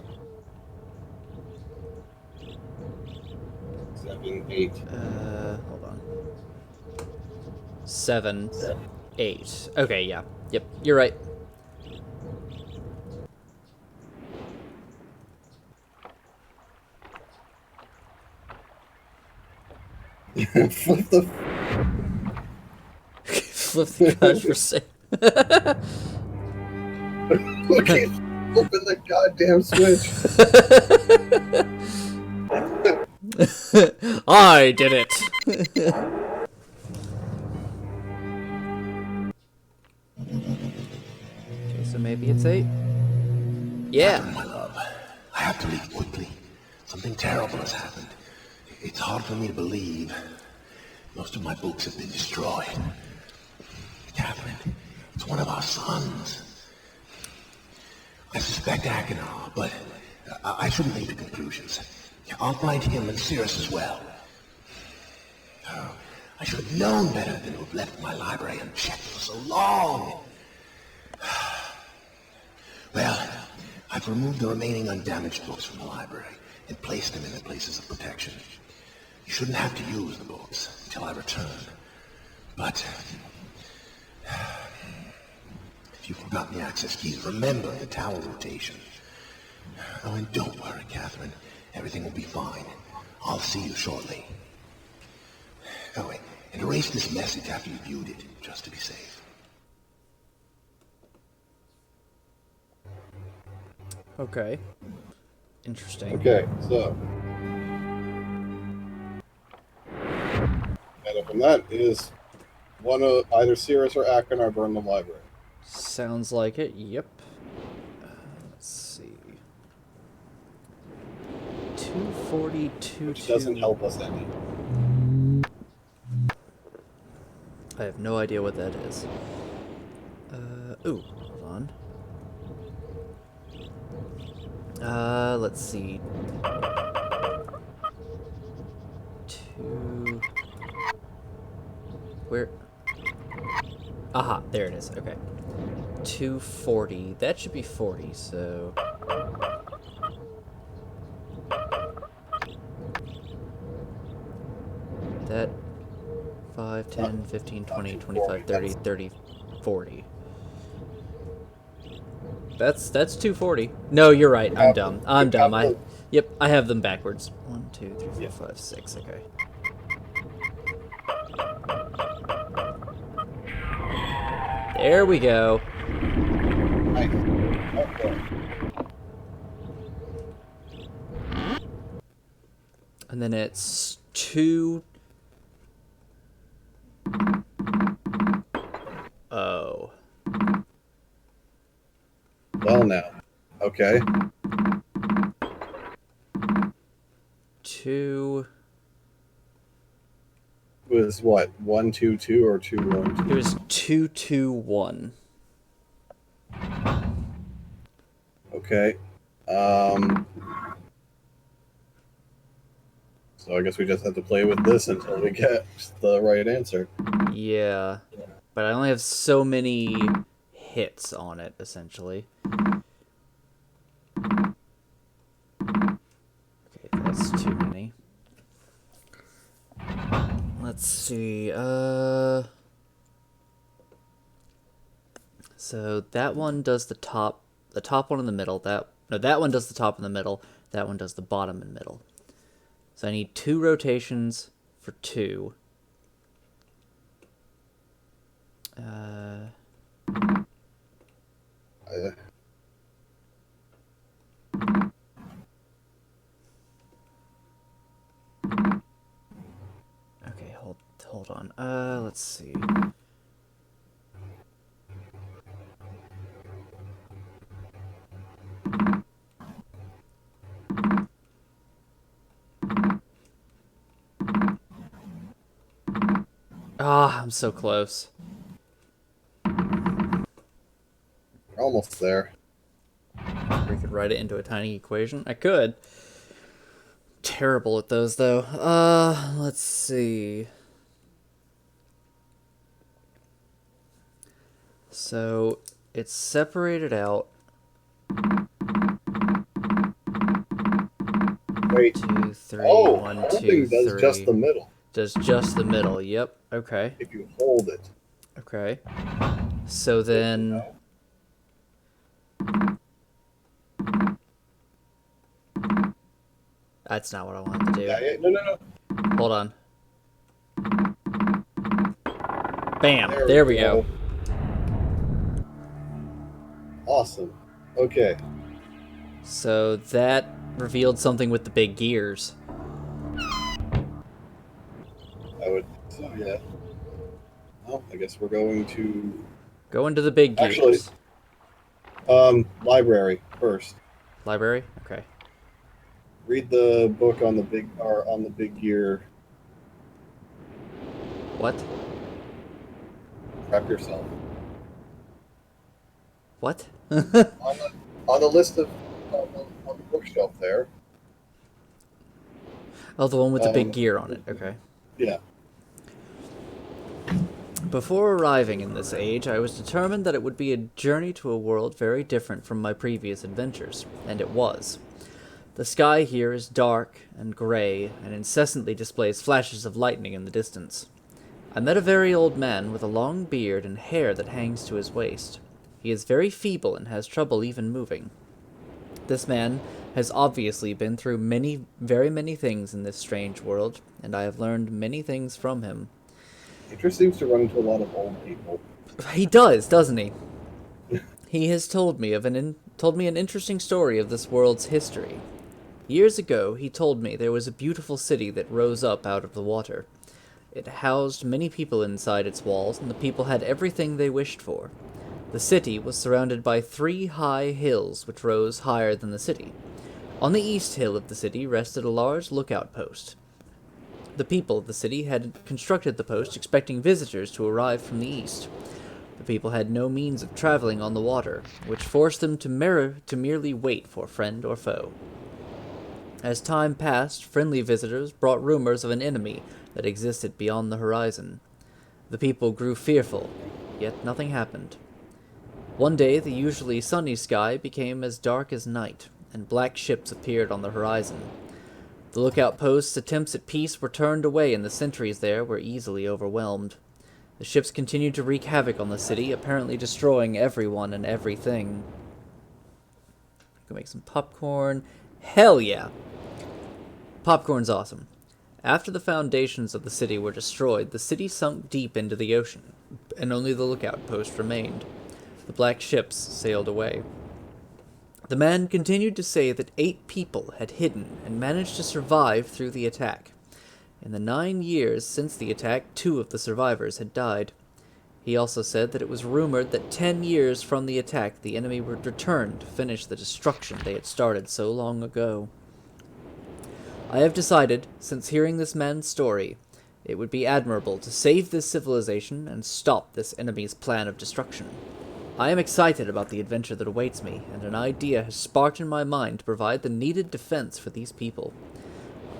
7, 8. hold on. 7, 8. Okay, yeah. Yep, you're right. Flip the. Flip the garage for sale. Okay, open the goddamn switch. I did it. Okay, so maybe it's 8. Yeah. My love, I have to leave quickly. Something terrible has happened. It's hard for me to believe. Most of my books have been destroyed. Catherine, it's one of our sons. I suspect Achenar, but I shouldn't leap to conclusions. I'll find him and Cirrus as well. Oh, I should have known better than to have left my library unchecked for so long. Well, I've removed the remaining undamaged books from the library and placed them in their places of protection. You shouldn't have to use the books until I return. But if you've forgotten the access keys, remember the tower rotation. Oh, and don't worry, Catherine. Everything will be fine. I'll see you shortly. Oh, wait, and erase this message after you've viewed it, just to be safe. Okay. Interesting. Okay, so. And up from that is one of either Cirrus or Achenar burn the library. Sounds like it. Yep. Let's see. 242. Which doesn't help us any. I have no idea what that is. Ooh, hold on. Let's see. 2. Where? Aha, there it is. Okay. 240. That should be 40, so. That 5, 10, 15, 20, 25, 30, 30, 40. That's 240. No, you're right. I'm dumb. I'm dumb. Yep, I have them backwards. 1, 2, 3, 4, 5, 6. Okay. There we go. Nice. Okay. And then it's 2. Oh. Well, now. Okay. 2. Was what? 1, 2, 2 or 2, 1, 2? It was 2, 2, 1. Okay. So I guess we just have to play with this until we get the right answer. Yeah. But I only have so many hits on it, essentially. Okay, that's too many. Let's see, so that one does the top one in the middle, that one does the top in the middle, that one does the bottom and middle. So I need 2 rotations for 2. Okay, hold on. Let's see. Ah, I'm so close. Almost there. We could write it into a tiny equation. I could. Terrible at those, though. Let's see. So, it's separated out. Wait. 2, 3, Oh, 1, 2, holding does 3. just the middle. Does just the middle. Yep. Okay. If you hold it. Okay. So then... No. That's not what I wanted to do. Yeah, no. Hold on. Bam! There we go. Awesome. Okay. So that revealed something with the big gears. I would. So yeah. Well, I guess we're going to Go into the big gears. library first. Library? Okay. Read the book on the big gear. What? Prep yourself. What? On the list of on the bookshelf there. Oh, the one with the big gear on it. Okay. Yeah. Before arriving in this age, I was determined that it would be a journey to a world very different from my previous adventures, and it was. The sky here is dark and gray, and incessantly displays flashes of lightning in the distance. I met a very old man with a long beard and hair that hangs to his waist. He is very feeble and has trouble even moving. This man has obviously been through very many things in this strange world, and I have learned many things from him. He just seems to run into a lot of old people. He does, doesn't he? He has told me an interesting story of this world's history. Years ago, he told me there was a beautiful city that rose up out of the water. It housed many people inside its walls, and the people had everything they wished for. The city was surrounded by 3 high hills which rose higher than the city. On the east hill of the city rested a large lookout post. The people of the city had constructed the post expecting visitors to arrive from the east. The people had no means of traveling on the water, which forced them to merely wait for friend or foe. As time passed, friendly visitors brought rumors of an enemy that existed beyond the horizon. The people grew fearful, yet nothing happened. One day, the usually sunny sky became as dark as night, and black ships appeared on the horizon. The lookout post's attempts at peace were turned away, and the sentries there were easily overwhelmed. The ships continued to wreak havoc on the city, apparently destroying everyone and everything. Go make some popcorn. Hell yeah! Popcorn's awesome. After the foundations of the city were destroyed, the city sunk deep into the ocean, and only the lookout post remained. The black ships sailed away. The man continued to say that 8 people had hidden and managed to survive through the attack. In the 9 years since the attack, 2 of the survivors had died. He also said that it was rumored that 10 years from the attack, the enemy would return to finish the destruction they had started so long ago. I have decided, since hearing this man's story, it would be admirable to save this civilization and stop this enemy's plan of destruction. I am excited about the adventure that awaits me, and an idea has sparked in my mind to provide the needed defense for these people.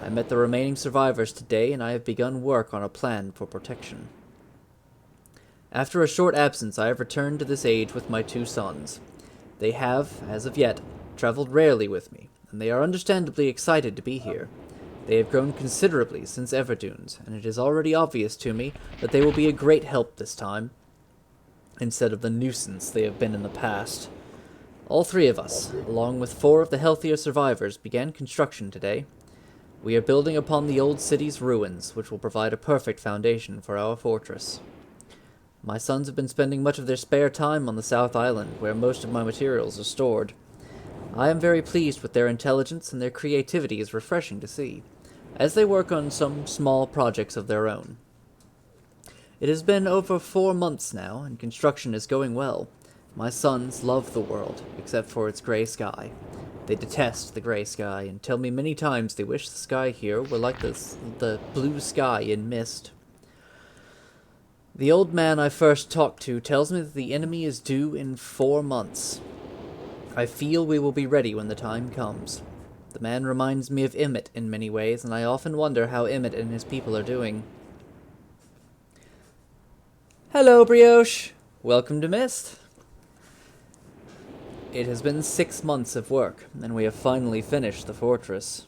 I met the remaining survivors today, and I have begun work on a plan for protection. After a short absence, I have returned to this age with my 2 sons. They have, as of yet, traveled rarely with me, and they are understandably excited to be here. They have grown considerably since Everdunes, and it is already obvious to me that they will be a great help this time, instead of the nuisance they have been in the past. All 3 of us, along with 4 of the healthier survivors, began construction today. We are building upon the old city's ruins, which will provide a perfect foundation for our fortress. My sons have been spending much of their spare time on the South Island, where most of my materials are stored. I am very pleased with their intelligence, and their creativity is refreshing to see, as they work on some small projects of their own. It has been over 4 months now, and construction is going well. My sons love the world, except for its gray sky. They detest the gray sky, and tell me many times they wish the sky here were like the blue sky in Myst. The old man I first talked to tells me that the enemy is due in 4 months. I feel we will be ready when the time comes. The man reminds me of Emmett in many ways, and I often wonder how Emmett and his people are doing. Hello, Brioche. Welcome to Myst. It has been 6 months of work, and we have finally finished the fortress.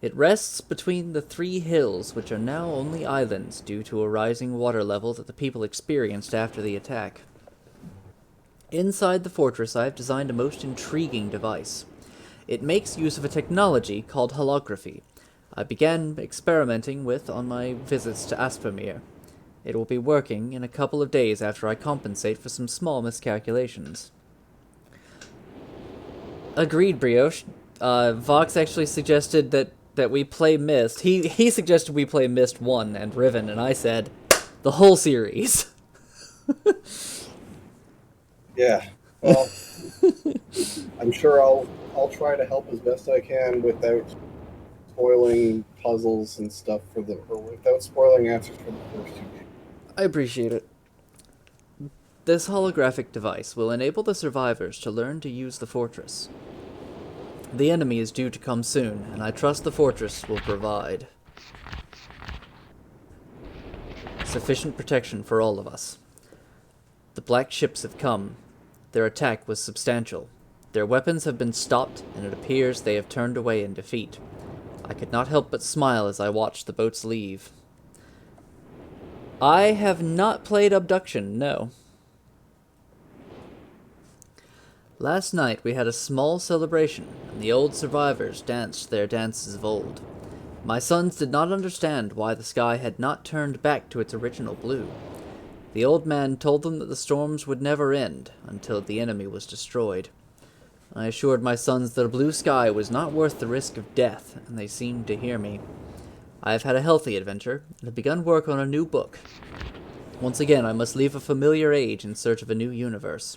It rests between the 3 hills, which are now only islands due to a rising water level that the people experienced after the attack. Inside the fortress, I have designed a most intriguing device. It makes use of a technology called holography I began experimenting with on my visits to Aspamir. It will be working in a couple of days after I compensate for some small miscalculations. Agreed, Brioche. Vox actually suggested that we play Myst. He suggested we play Myst 1 and Riven, and I said, the whole series. Yeah. Well, I'm sure I'll try to help as best I can without spoiling puzzles and stuff or without spoiling answers for the first 2 games. I appreciate it. This holographic device will enable the survivors to learn to use the fortress. The enemy is due to come soon, and I trust the fortress will provide sufficient protection for all of us. The black ships have come. Their attack was substantial. Their weapons have been stopped, and it appears they have turned away in defeat. I could not help but smile as I watched the boats leave. I have not played Abduction, no. Last night we had a small celebration, and the old survivors danced their dances of old. My sons did not understand why the sky had not turned back to its original blue. The old man told them that the storms would never end until the enemy was destroyed. I assured my sons that a blue sky was not worth the risk of death, and they seemed to hear me. I have had a healthy adventure, and have begun work on a new book. Once again, I must leave a familiar age in search of a new universe.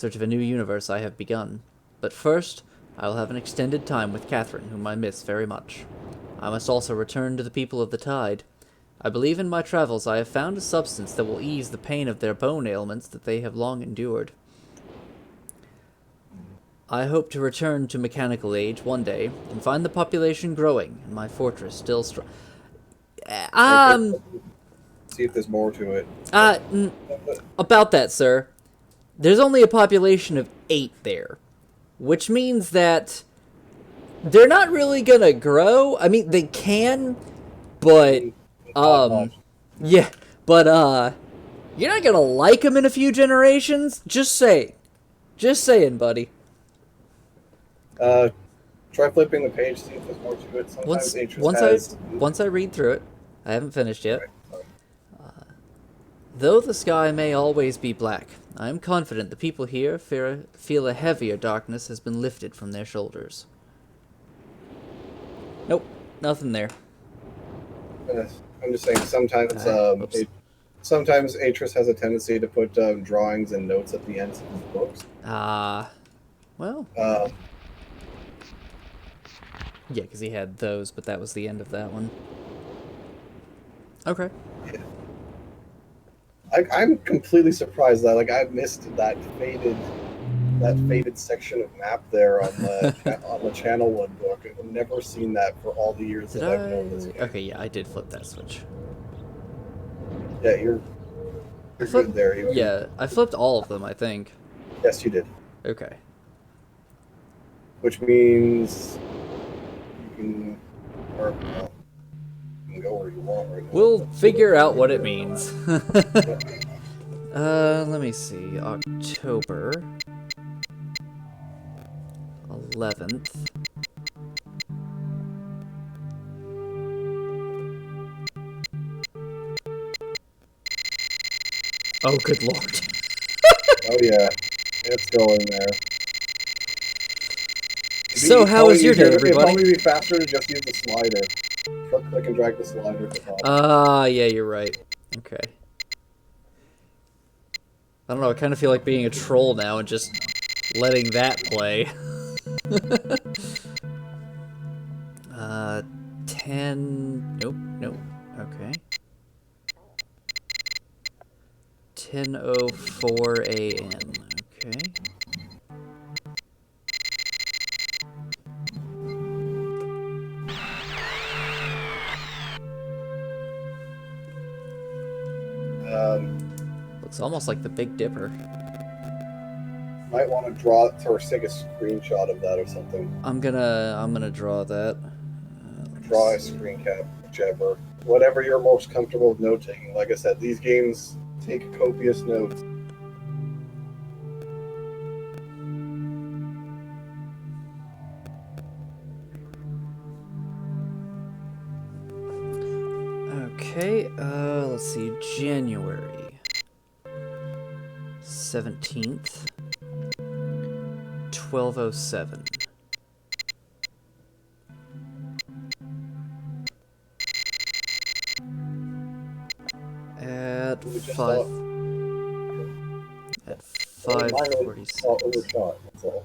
I have begun. But first, I will have an extended time with Catherine, whom I miss very much. I must also return to the people of the tide. I believe in my travels I have found a substance that will ease the pain of their bone ailments that they have long endured. I hope to return to mechanical age one day, and find the population growing, and my fortress still strong. See if there's more to it. About that, sir. There's only a population of 8 there, which means that they're not really gonna grow. I mean, they can, but, yeah, but, you're not gonna like them in a few generations? Just saying. Just saying, buddy. Try flipping the page, see if there's more to it. Sometimes Once I read through it, I haven't finished yet. Right, sorry. Though the sky may always be black, I am confident the people here feel a heavier darkness has been lifted from their shoulders. Nope, nothing there. I'm just saying sometimes sometimes Atris has a tendency to put drawings and notes at the ends of his books. Well. Yeah, because he had those, but that was the end of that one. Okay. Yeah. I'm completely surprised that I missed that faded section of map there on the on the Channel 1 book. I've never seen that for all the years that I've known this game. Okay, yeah, I did flip that switch. Yeah, you're good there. Yeah, I flipped all of them, I think. Yes, you did. Okay. Which means you can go where you want right now. We'll figure out what it means. Let me see. October 11th. Oh, good lord. Oh yeah, it's still in there. So, how was your day, everybody? It'd probably be faster to just use the slider. Click and drag the slider at the top. Yeah, you're right. Okay. I don't know, I kind of feel like being a troll now and just letting that play. 10... Nope. Okay. 10:04 a.m. Okay. Looks almost like the Big Dipper. Might want to draw it or take a screenshot of that or something. I'm gonna draw that. Draw a screen cap, whichever. Whatever you're most comfortable with note taking. Like I said, these games take copious notes. Okay, let's see, January 17th, 12:07. At We just 5 at Mine was 5:46. overshot, that's all.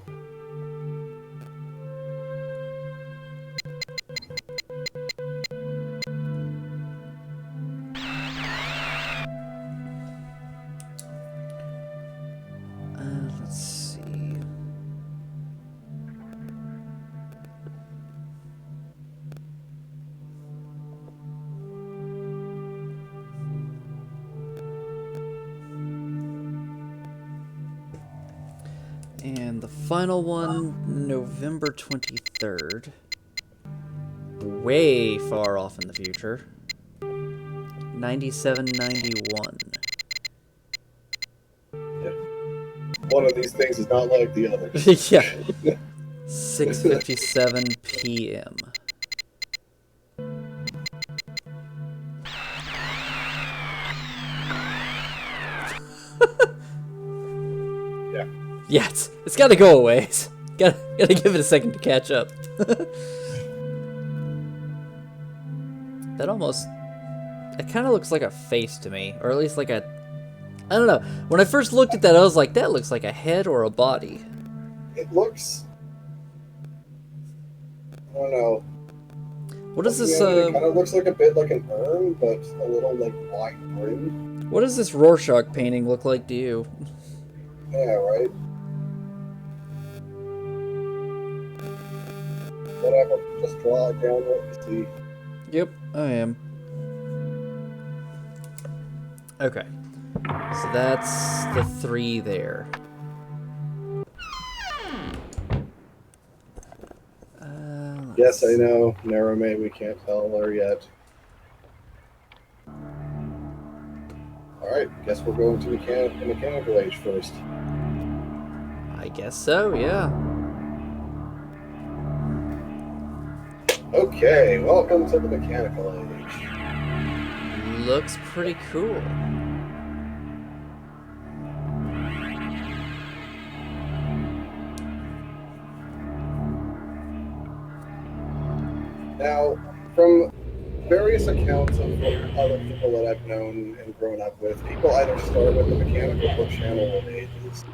Let's see. And the final one, November 23rd. Way far off in the future. 9791. One of these things is not like the others. Yeah. 6:57 p.m. Yeah. Yeah, it's gotta go away. It's gotta give it a second to catch up. That almost... It kind of looks like a face to me. Or at least like a... I don't know. When I first looked at that, I was like, that looks like a head or a body. It looks... I don't know. What is this, It kind of looks like a bit like an urn, but a little, like, wide brimmed. what does this Rorschach painting look like to you? Yeah, right? Whatever. Just draw it down what you see. Yep, I am. Okay. So that's the 3 there. Yes, I know. Narrowmate, we can't tell her yet. Alright, guess we're going to the mechanical age first. I guess so, yeah. Okay, welcome to the mechanical age. Looks pretty cool. Now, from various accounts of other people that I've known and grown up with, people either start with the mechanical or channel ages,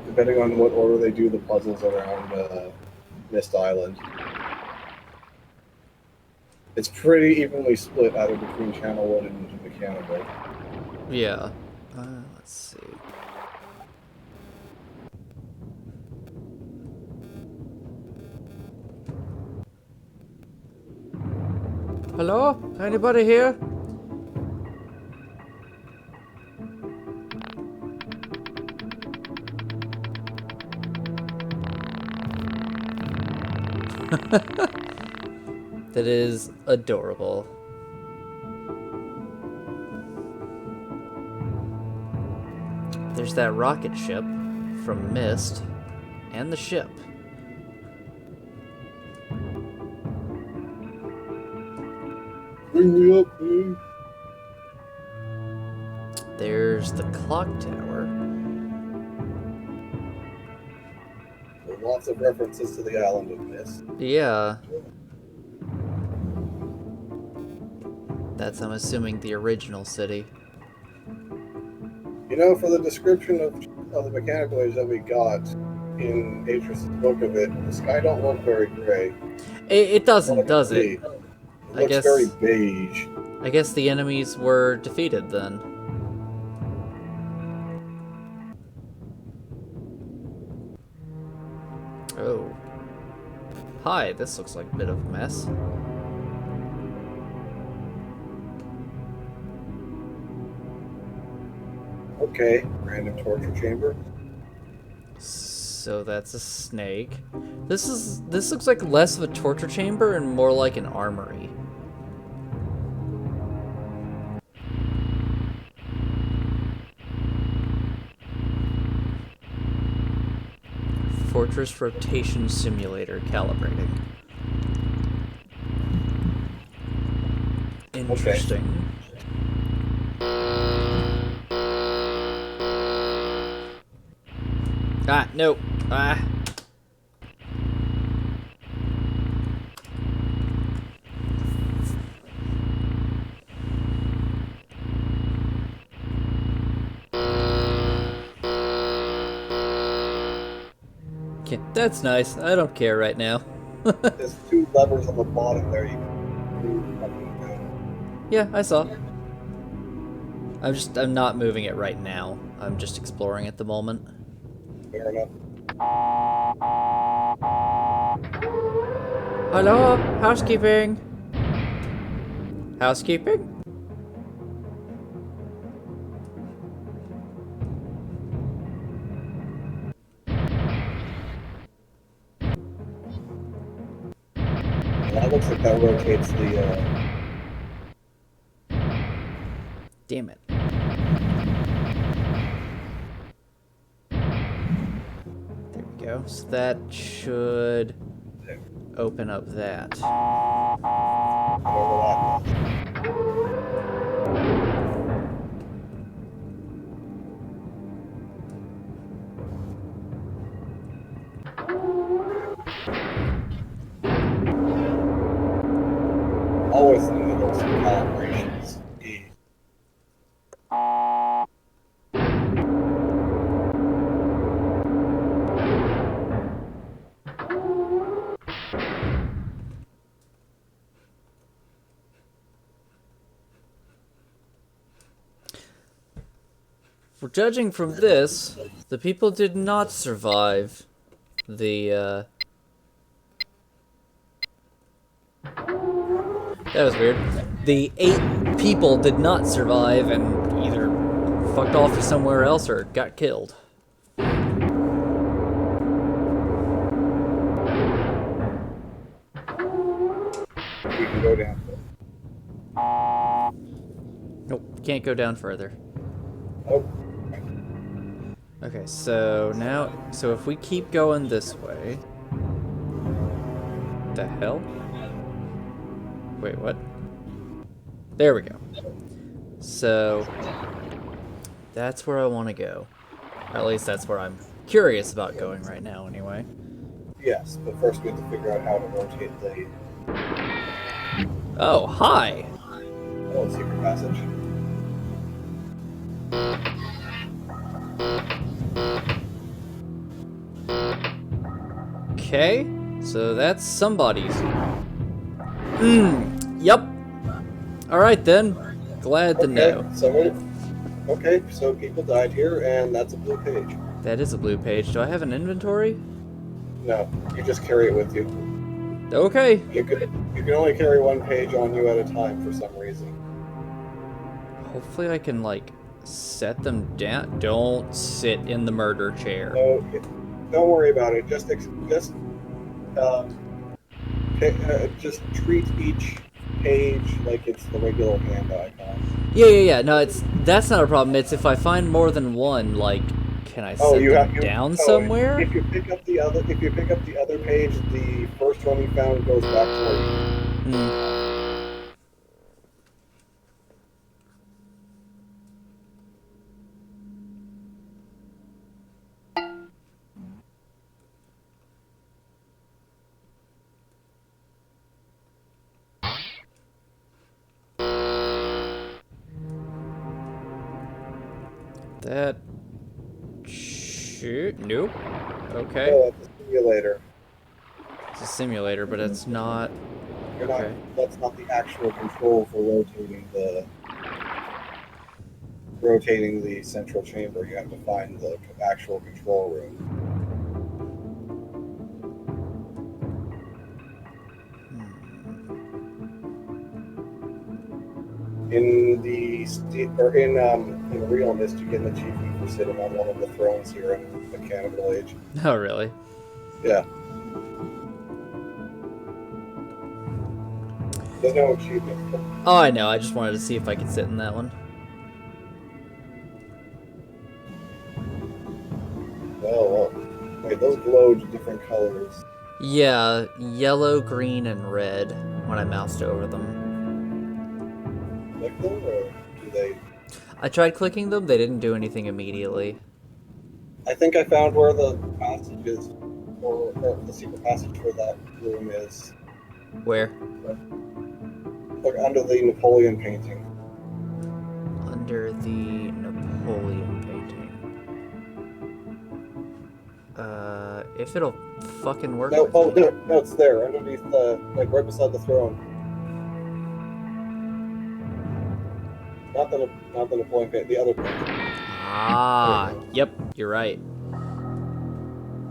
depending on what order they do the puzzles around Myst Island. It's pretty evenly split either between channel wood and mechanical. Yeah. Let's see. Hello? Anybody here? That is adorable. There's that rocket ship from Myst and the ship. Bring me up, dude. There's the clock tower. Lots of references to the island of Myst. Yeah. That's, I'm assuming, the original city. You know, for the description of the mechanical age that we got in Atris' book of it, the sky don't look very gray. It doesn't, does it? It looks very beige. I guess the enemies were defeated then. Hi, this looks like a bit of a mess. Okay, random torture chamber. So that's a snake. This looks like less of a torture chamber and more like an armory. Fortress rotation simulator calibrating. Interesting. Ah, no. Ah. Okay, that's nice. I don't care right now. There's 2 levers on the bottom there. You can move up and down. Yeah, I saw. I'm not moving it right now. I'm just exploring at the moment. Fair enough. Hello? Housekeeping? Housekeeping? That looks like that rotates the. Damn it. There we go. So that should open up that. Whatever that is. Always in the middle of some calibrations. For judging from this, the people did not survive the, That was weird. The 8 people did not survive and either fucked off to somewhere else or got killed. You can go down. Nope, can't go down further. Oh, Okay, so if we keep going this way... The hell? Wait, what? There we go. So, that's where I want to go. Or at least that's where I'm curious about going right now, anyway. yes, but first we have to figure out how to rotate the. Oh, hi! Oh, secret passage. Okay, so that's somebody's. Yep. Alright then. Glad to know. So people died here, and that's a blue page. That is a blue page. Do I have an inventory? No, you just carry it with you. Okay. You can only carry 1 page on you at a time for some reason. Hopefully I can, like, set them down. Don't sit in the murder chair. So don't worry about it. Just treat each page like it's the regular hand icon. Yeah. No, that's not a problem. It's if I find more than one, like, can I set them down somewhere? If you pick up the other page, the first one you found goes back to where you. That shoot nope. Okay. Oh, it's a simulator. It's a simulator, but it's not. Okay. That's not the actual control for rotating the central chamber. You have to find the actual control room. in the real Myst, you get an achievement for sitting on one of the thrones here in the Cannibal Age. Oh, really? Yeah. There's no achievement. Oh, I know. I just wanted to see if I could sit in that one. Oh, well. Wait, those glowed different colors. Yeah, yellow, green, and red when I moused over them. Like them, or do they? I tried clicking them, they didn't do anything immediately. I think I found where the passage is, or the secret passage for that room is. Where? Look under the Napoleon painting. Under the Napoleon painting. If it'll fucking work. No, oh, no, it's there, underneath the, like right beside the throne. Not the Napoleon painting, the other painting. Ah, yep, you're right.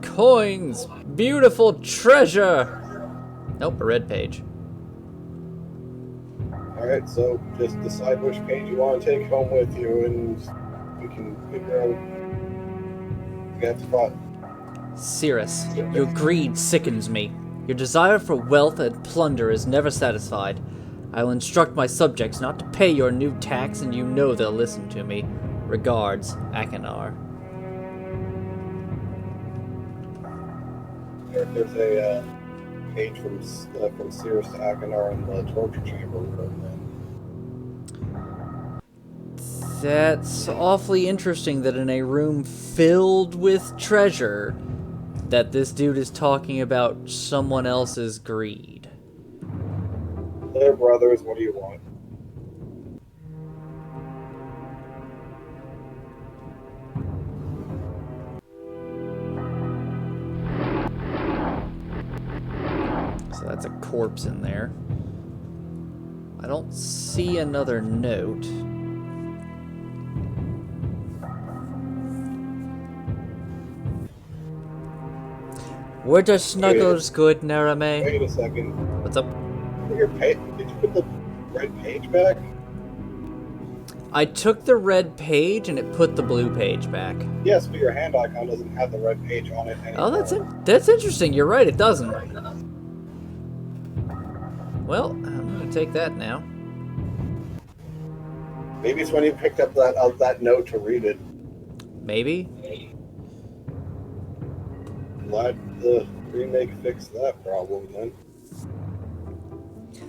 Coins! Beautiful treasure! Nope, a red page. Alright, so just decide which page you want to take home with you, and we can figure out. We have to fight. Cirrus, your greed sickens me. Your desire for wealth and plunder is never satisfied. I will instruct my subjects not to pay your new tax, and you know they'll listen to me. Regards, Akanar. There's a page from Cirrus to Akanar in the torture chamber room. That's awfully interesting that in a room filled with treasure, that this dude is talking about someone else's greed. They're brothers, what do you want? So that's a corpse in there. I don't see another note. Where does Snuggles good, Narame? Wait a second. What's up? Did you put the red page back? I took the red page and it put the blue page back. Yes, but your hand icon doesn't have the red page on it anymore. Oh, that's interesting. You're right, it doesn't. Well, I'm gonna take that now. Maybe it's when you picked up that note to read it. Maybe. Glad the remake fixed that problem then.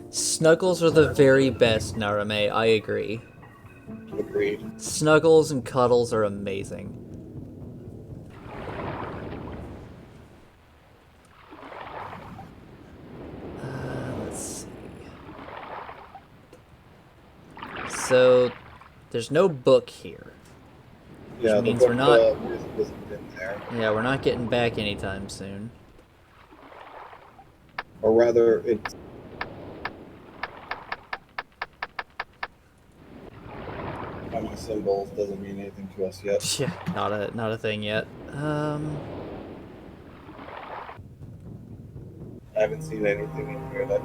Snuggles are the very best, Narame. I agree. Agreed. Snuggles and cuddles are amazing. Let's see. So, there's no book here. Yeah, means the we're book not- isn't in there. Yeah, we're not getting back anytime soon. Or rather, it's... Common symbols doesn't mean anything to us yet. Yeah, not a thing yet. I haven't seen anything in here that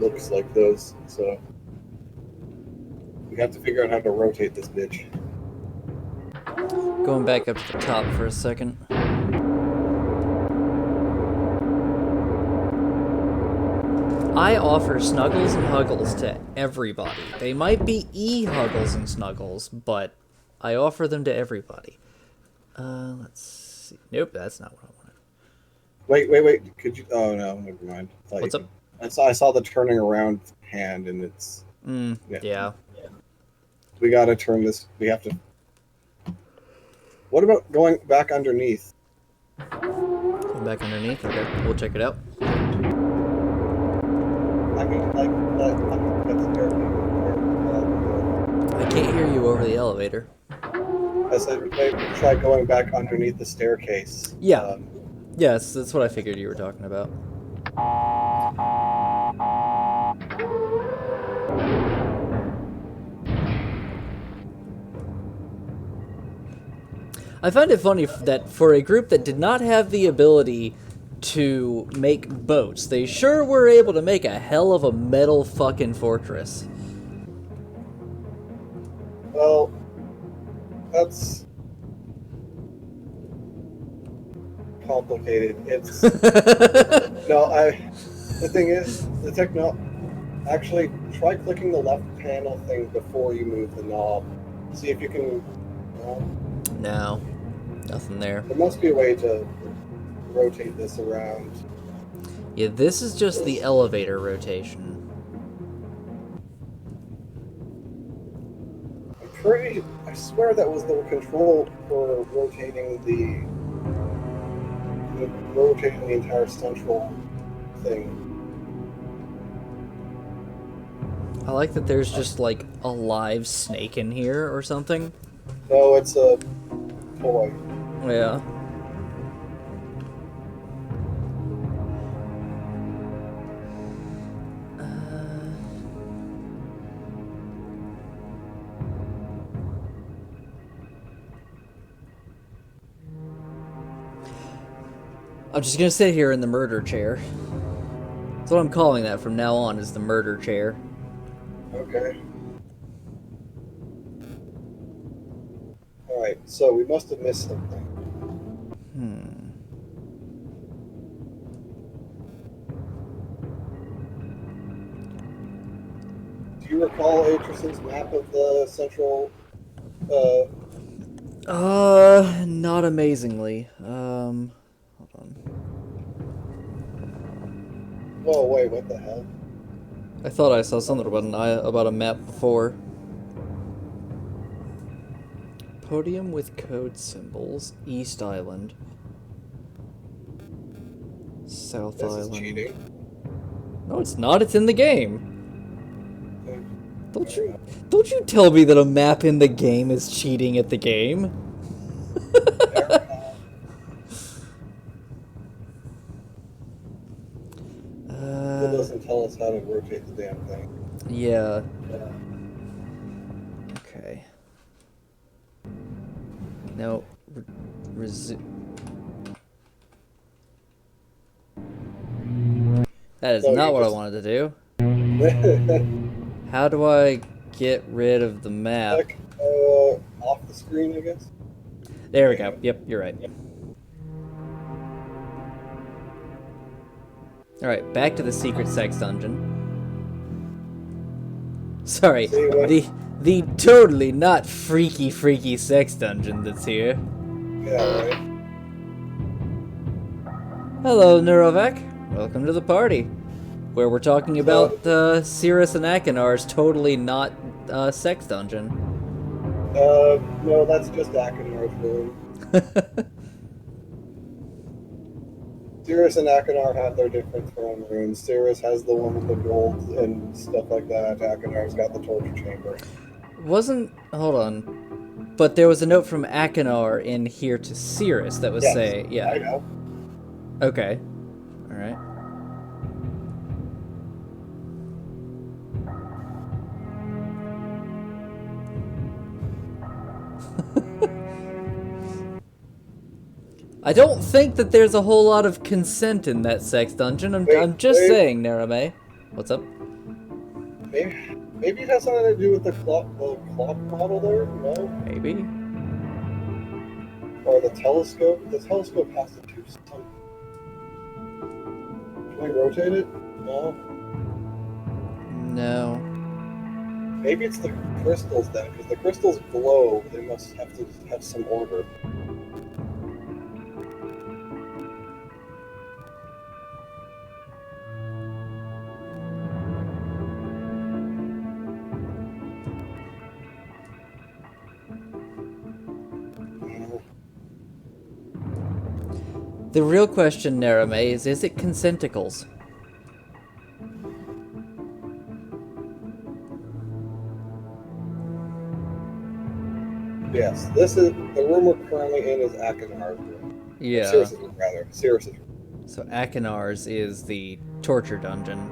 looks like those, so... We have to figure out how to rotate this bitch. Going back up to the top for a second. I offer Snuggles and Huggles to everybody. They might be E-Huggles and Snuggles, but I offer them to everybody. Let's see. Nope, that's not what I wanted. Wait. Could you... Oh, no, never mind. What's up? I saw the turning around hand, and it's... Yeah. We gotta turn this... We have to... What about going back underneath? Going back underneath? Okay, we'll check it out. I mean, that's I can't hear you over the elevator. I said maybe try going back underneath the staircase. Yeah. Yes, that's what I figured you were talking about. I find it funny that for a group that did not have the ability to make boats, they sure were able to make a hell of a metal fucking fortress. That's complicated. It's no, I. The thing is, the techno. Actually, try clicking the left panel thing before you move the knob. See if you can. No, nothing there. There must be a way to rotate this around. Yeah, this is just the elevator rotation. I swear that was the control for rotating the entire central thing. I like that there's just like a live snake in here or something. No, it's a toy. Yeah. I'm just gonna sit here in the murder chair. That's what I'm calling that from now on, is the murder chair. Okay. Alright, so we must have missed something. Do you recall Atris's map of the central, Not amazingly. Hold on. whoa, wait, what the hell? I thought I saw something about a map before. Podium with code symbols. East Island. South This Island. is cheating. No, it's not. It's in the game. Fair enough. Don't you tell me that a map in the game is cheating at the game. Fair enough. It doesn't tell us how to rotate the damn thing. Yeah. Yeah. Okay. No. That is So not you what I just- wanted to do. How do I get rid of the map? Click, off the screen, I guess. There we go. Yep, you're right. Alright, back to the secret sex dungeon. Sorry, See what- the totally not freaky sex dungeon that's here. Yeah, right. Hello, Neurovac. Welcome to the party, where we're talking about Cirrus and Akinar's totally not sex dungeon. No, that's just Akinar's room. Cirrus and Akinar have their different throne rooms. Cirrus has the one with the gold and stuff like that. Akinar's got the torture chamber. Hold on. But there was a note from Akinar in here to Cirrus that was Yes, saying, I yeah. know. Okay. Alright. I don't think that there's a whole lot of consent in that sex dungeon. I'm just wait. saying, Narame. What's up? Maybe it has something to do with the clock model there? No? Maybe? Or the telescope? The telescope has to do something. Can I rotate it? No? No. Maybe it's the crystals then, because the crystals glow. They must have to have some order. The real question, Narame, is it consenticles? Yes, this is the room we're currently in is Akinar's room. Yeah. Cirrus's room, rather. Cirrus's room. So Akinar's is the torture dungeon.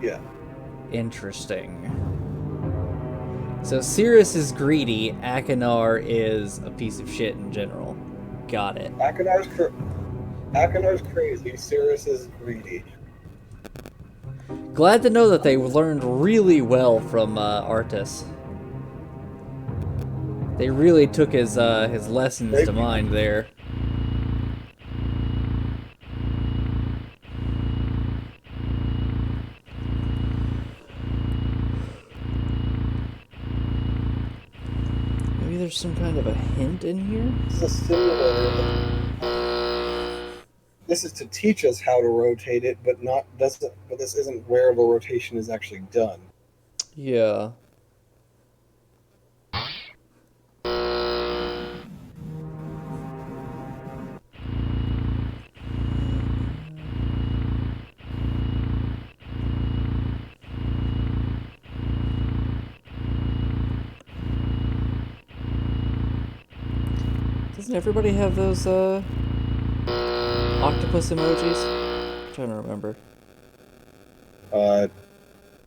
Yeah. Interesting. So Cirrus is greedy, Akinar is a piece of shit in general. Got it. Akinar's crazy. Cirrus is greedy. Glad to know that they learned really well from Artis. They really took his lessons to mind there. Maybe there's some kind of a hint in here? This is a simulator. This is to teach us how to rotate it, but this isn't where the rotation is actually done. Yeah. Doesn't everybody have those octopus emojis? I'm trying to remember.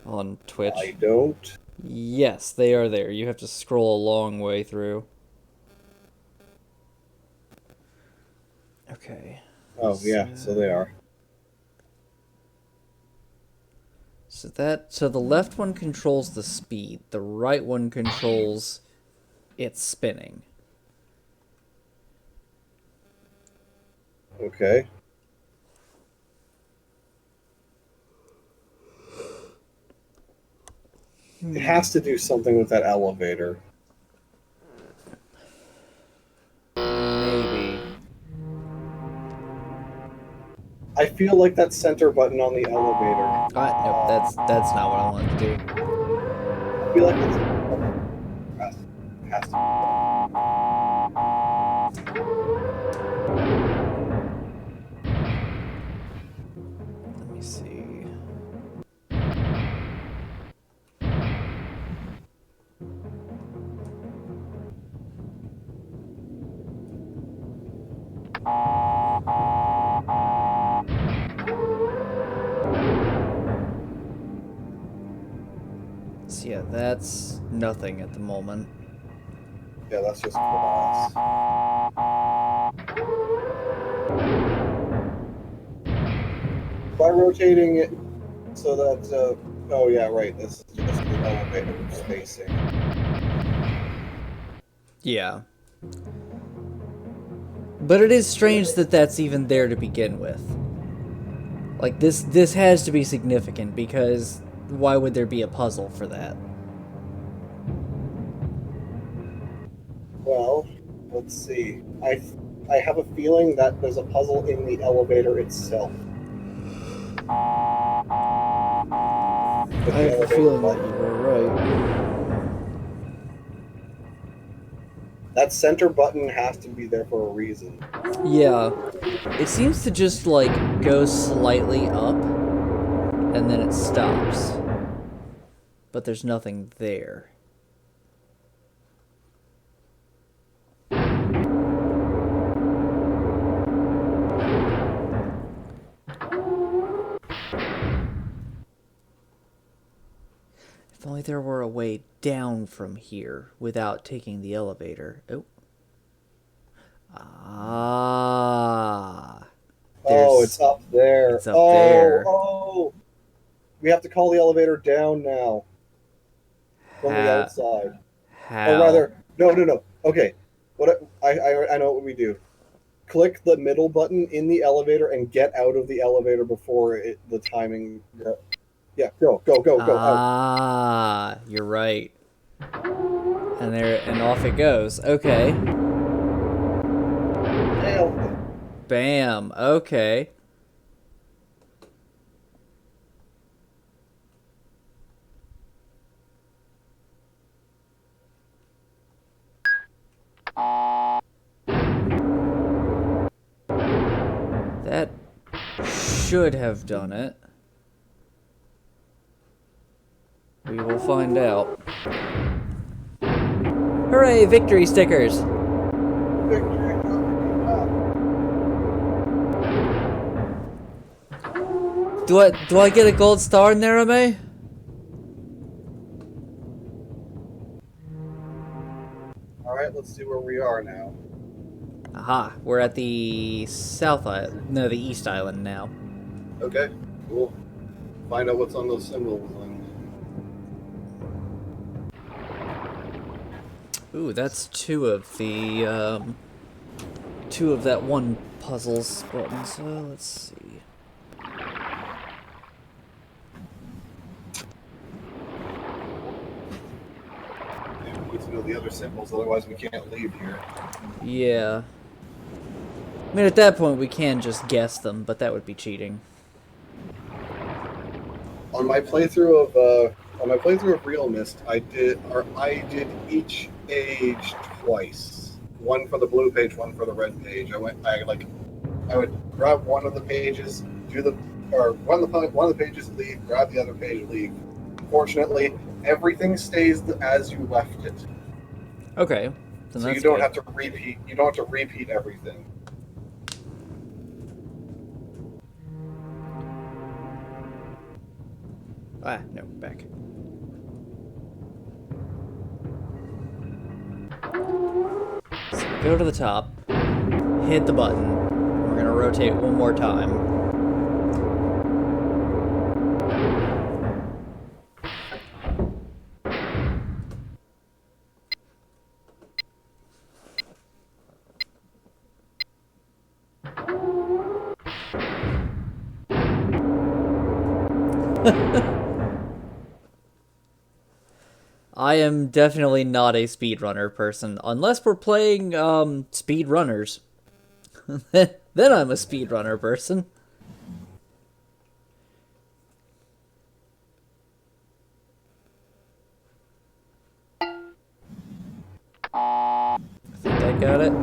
On Twitch. I don't. Yes, they are there. You have to scroll a long way through. Okay. Oh yeah, so they are. So the left one controls the speed. The right one controls its spinning. Okay. It has to do something with that elevator. Maybe. I feel like that center button on the elevator. Nope, that's not what I wanted to do. I feel like that's has to. Let me see. So yeah, that's nothing at the moment. Yeah, that's just glass. By rotating it so that, oh yeah, right, this is just the elevator spacing. Yeah. But it is strange that that's even there to begin with. Like, this has to be significant, because why would there be a puzzle for that? Well, let's see. I have a feeling that there's a puzzle in the elevator itself. I have a feeling that you were right. That center button has to be there for a reason. Yeah. It seems to just, like, go slightly up, and then it stops. But there's nothing there. If only there were a way down from here without taking the elevator. Oh. Ah. Oh, it's up there. It's up there. Oh, we have to call the elevator down now. From the outside. How? Or rather, no. Okay. I know what we do. Click the middle button in the elevator and get out of the elevator before the timing. Yeah, go. Out. Ah, you're right. And off it goes. Okay. Nailed it. Bam. Okay. That should have done it. We will find out. Hooray, victory stickers! Victory. Do I get a gold star in there, Ame? Alright, let's see where we are now. Aha, we're at the south island. No, the east island now. Okay, cool. Find out what's on those symbols then. Ooh, that's two of the, two of that one puzzle's buttons. So let's see. We need to know the other symbols, otherwise we can't leave here. Yeah. I mean, at that point, we can just guess them, but that would be cheating. On my playthrough of Real Myst, I did each age twice. One for the blue page, one for the red page. I would grab one of the pages, one of the pages, leave, grab the other page, leave. Fortunately, everything stays as you left it. Okay. Then So that's you don't good. have to repeat. You don't have to repeat everything. Ah, no, back. So go to the top, hit the button. We're gonna rotate one more time. I am definitely not a speedrunner person, unless we're playing speedrunners. Then I'm a speedrunner person. I think I got it.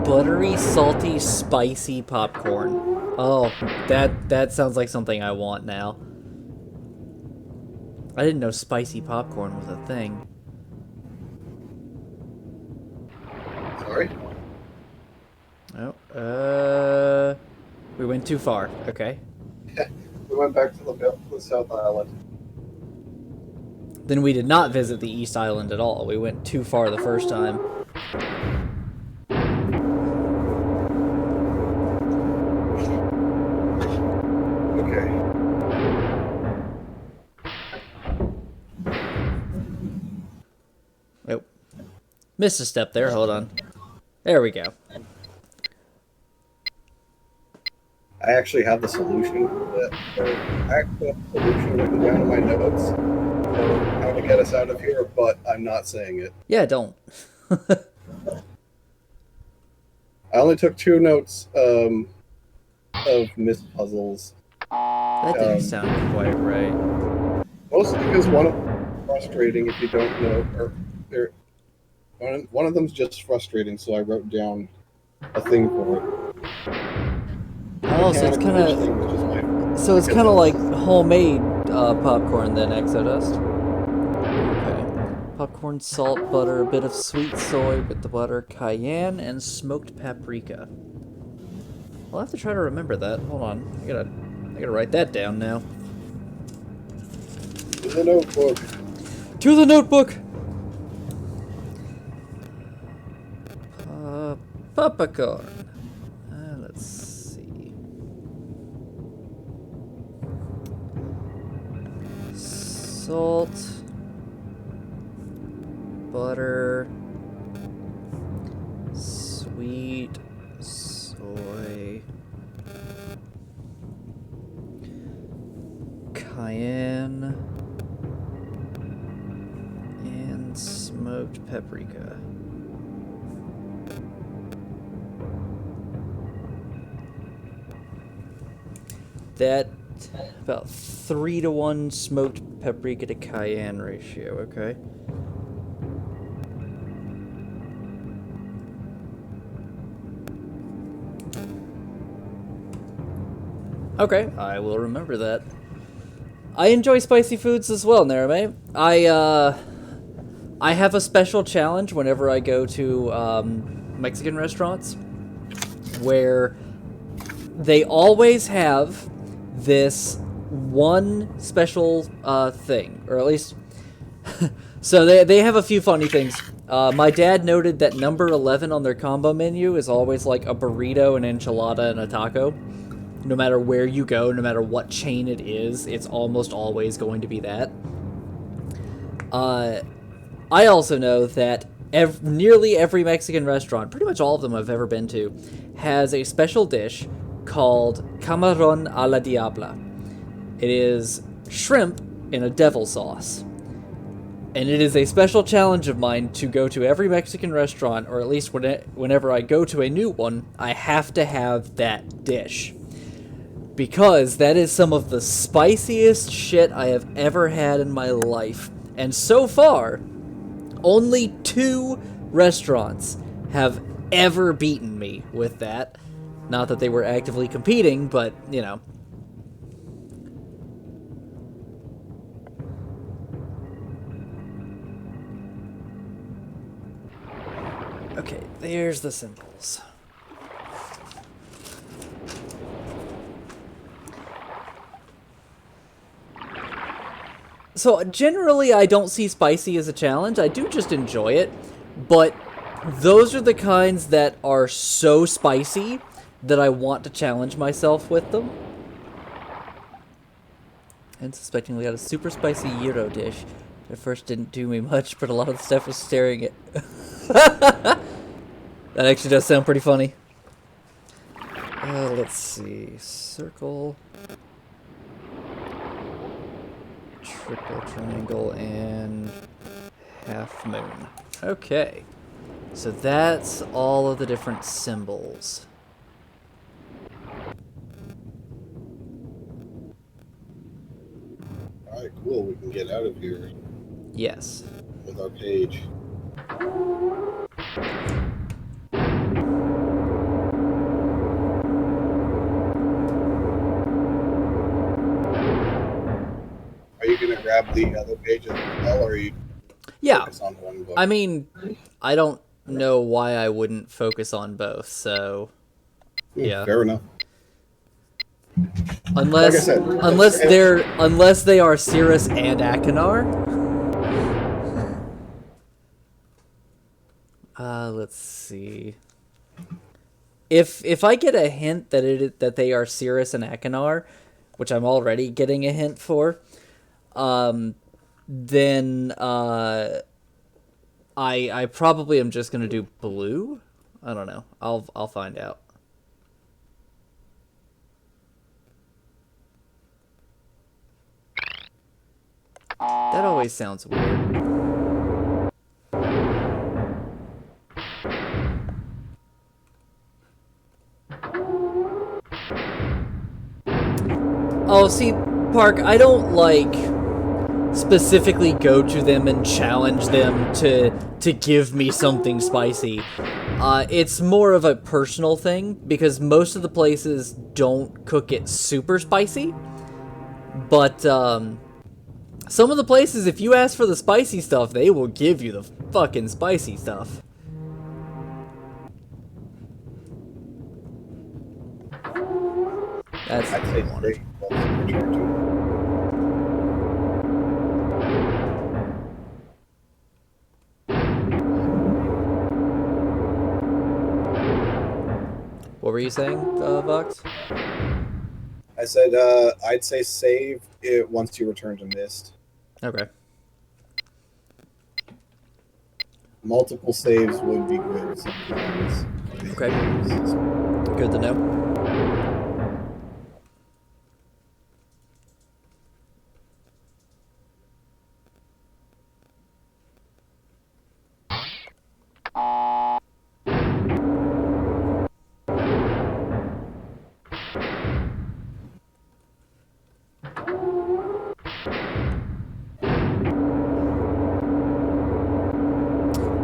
Buttery, salty, spicy popcorn. Oh, that sounds like something I want now. I didn't know spicy popcorn was a thing. Sorry. Oh, we went too far. Okay. We went back to the South Island. Then we did not visit the East Island at all. We went too far the first time. Okay. Oh, missed a step there. Hold on. There we go. I actually have the solution. I actually have the solution written down in my notes for how to get us out of here, but I'm not saying it. Yeah, don't. I only took 2 notes of Myst puzzles. That didn't sound quite right. Mostly because one of them is frustrating if you don't know, or one of them's just frustrating, so I wrote down a thing for it. Oh, so it's kind of like homemade popcorn then, Exodust. Okay. Popcorn, salt, butter, a bit of sweet soy with the butter, cayenne, and smoked paprika. I'll have to try to remember that. Hold on. I gotta write that down now. To the notebook. To the notebook! Popcorn. Let's see. Salt. Butter. Sweet soy. Cayenne. And smoked paprika. That about 3-to-1 smoked paprika to cayenne ratio, okay. Okay, I will remember that. I enjoy spicy foods as well, Narame. I have a special challenge whenever I go to Mexican restaurants where they always have this one special thing, or at least so they have a few funny things. My dad noted that number 11 on their combo menu is always like a burrito, an enchilada, and a taco. No matter where you go, no matter what chain it is, it's almost always going to be that. I also know that nearly every Mexican restaurant, pretty much all of them I've ever been to, has a special dish called Camarón a la Diabla. It is shrimp in a devil sauce. And it is a special challenge of mine to go to every Mexican restaurant, or at least whenever I go to a new one, I have to have that dish. Because that is some of the spiciest shit I have ever had in my life. And so far, only 2 restaurants have ever beaten me with that. Not that they were actively competing, but, you know. Okay, there's the symbols. So, generally, I don't see spicy as a challenge. I do just enjoy it. But those are the kinds that are so spicy that I want to challenge myself with them. And suspecting we got a super spicy gyro dish. At first didn't do me much, but a lot of the stuff was staring at... That actually does sound pretty funny. Let's see. Circle... triple triangle and half moon. Okay, so that's all of the different symbols. Alright, cool. We can get out of here Yes. with our page. Are you going to grab the other page as well, or are you Yeah. focus on one book? I mean, I don't know why I wouldn't focus on both, so... Yeah. Fair enough. Unless, Like I said, unless they are Cirrus and Akinar. Let's see. If I get a hint that they are Cirrus and Akinar, which I'm already getting a hint for, then I probably am just gonna do blue. I don't know. I'll find out. That always sounds weird. Oh, see, Park, I don't, like, specifically go to them and challenge them to give me something spicy. It's more of a personal thing, because most of the places don't cook it super spicy. But, some of the places, if you ask for the spicy stuff, they will give you the fucking spicy stuff. That's I'd what say I wanted. straight. Let's return to What were you saying, Vox? I said, I'd say save it once you return to Myst. Okay. Multiple saves would be good sometimes. Okay. Good to know.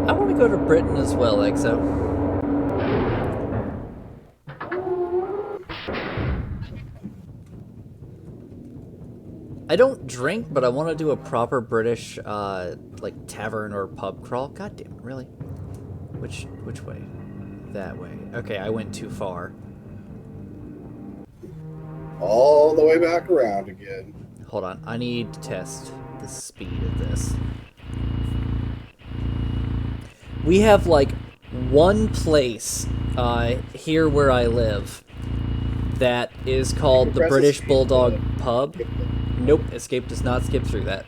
I want to go to Britain as well, Exo. I don't drink, but I want to do a proper British, like, tavern or pub crawl. God damn it, really? Which way? That way. Okay, I went too far. All the way back around again. Hold on, I need to test the speed of this. We have like one place here where I live that is called the Press British escape, Bulldog uh, Pub. Nope, escape does not skip through that.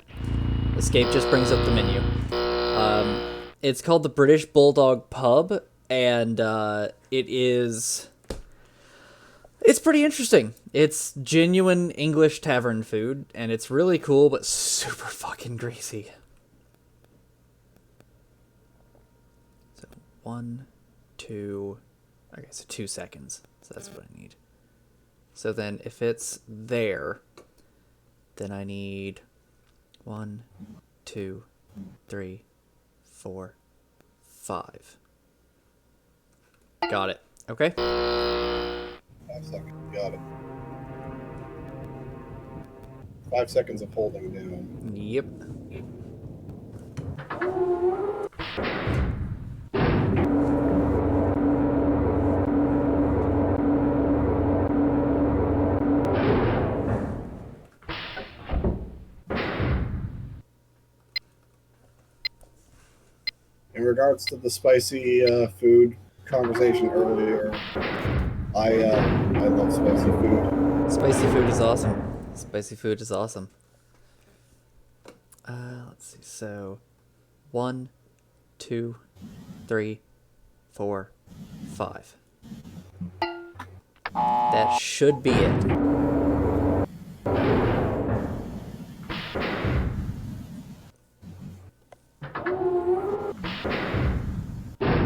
Escape just brings up the menu. It's called the British Bulldog Pub, and it's pretty interesting. It's genuine English tavern food, and it's really cool, but super fucking greasy. So 1, 2, okay, so 2 seconds. So that's what I need. So then if it's there, then I need 1, 2, 3, 4, 5. Got it. Okay. 5 seconds. Got it. 5 seconds of holding down. Yep. In regards to the spicy food conversation earlier, I love spicy food. Spicy food is awesome. Spicy food is awesome. Let's see. So, 1, 2, 3, 4, 5. That should be it.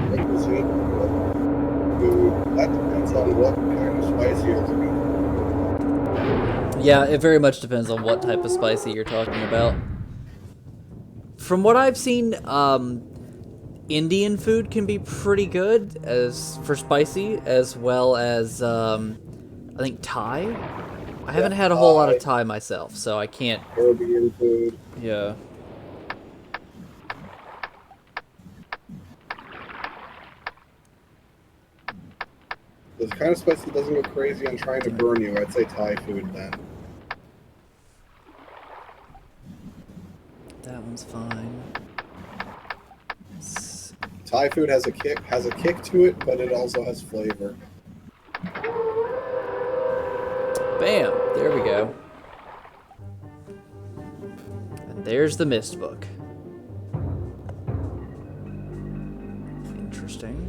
What cuisine? What food? That depends on what kind of spicy you're looking for. Yeah, it very much depends on what type of spicy you're talking about. From what I've seen, Indian food can be pretty good as for spicy, as well as I think Thai. I haven't had a whole lot of Thai myself, so I can't. Caribbean food. Yeah. The kind of spicy that doesn't go crazy on trying to burn you, I'd say Thai food then. That one's fine. Thai food has a kick to it, but it also has flavor. Bam! There we go. And there's the Myst book. Interesting.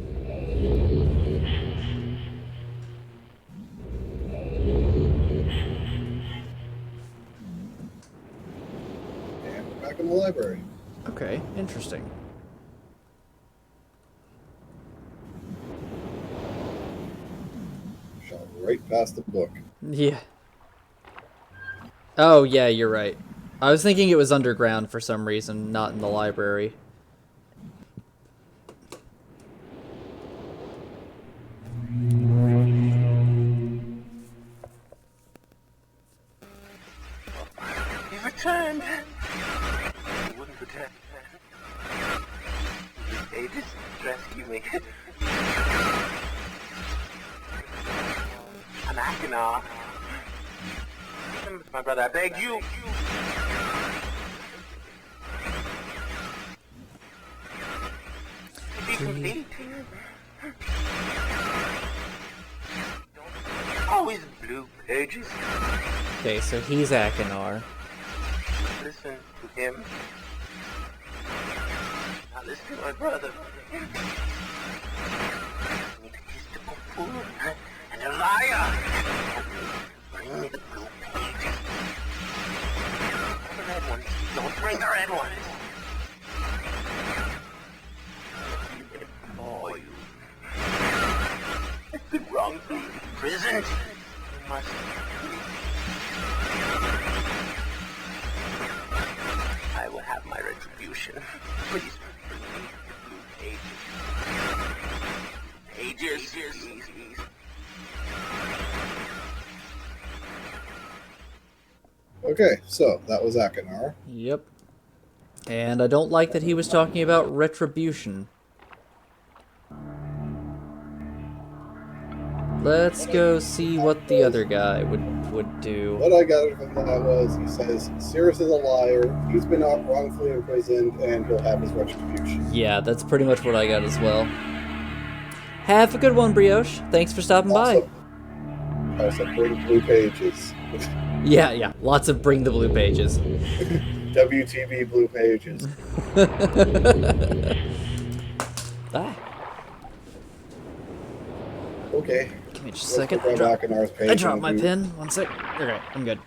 And we're back in the library. Okay, interesting. Shot right past the book. Yeah. Oh, yeah, you're right. I was thinking it was underground for some reason, not in the library. He returned. He wouldn't return. They just rescue me. I'm Achenar. My brother, I beg you. Be complete. Always blue pages. Okay, so he's Achenar. Listen to him. Now listen to my brother. He's a fool and a liar. Bring me the blue pages. The red ones. Don't bring the red ones. Oh, you. I've been wrongfully imprisoned. You must. I will have my retribution. Please bring me the blue pages. Pages. Okay, so that was Achenar. Yep. And I don't like that he was talking about retribution. let's go see what the other guy would do. What I gathered from that was he says Sirius is a liar, he's been wrongfully imprisoned, and he'll have his retribution. Yeah, that's pretty much what I got as well. Have a good one, Brioche. Thanks for stopping by. Also, bring blue pages. Yeah, lots of bring the blue pages. WTB blue pages. Ah, Okay. give me just a Let's second. go back in our page I dropped my and do- pen. 1 sec. Okay, I'm good.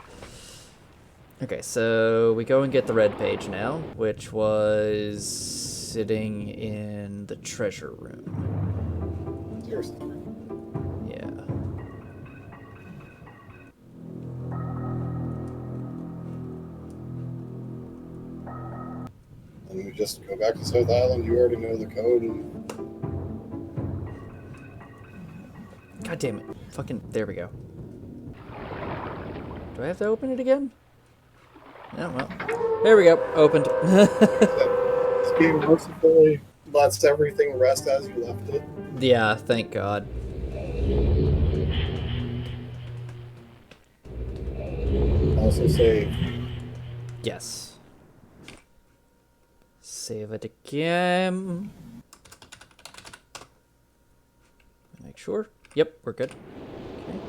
Okay, so we go and get the red page now, which was sitting in the treasure room. Seriously. Yeah. And we just go back to South Island. You already know the code. And God damn it. Fucking, there we go. Do I have to open it again? Yeah, well. There we go. Opened. this game mercifully lets everything rest as you left it. Yeah, thank God. Also save. Yes. Save it again. Make sure. Yep, we're good. Okay.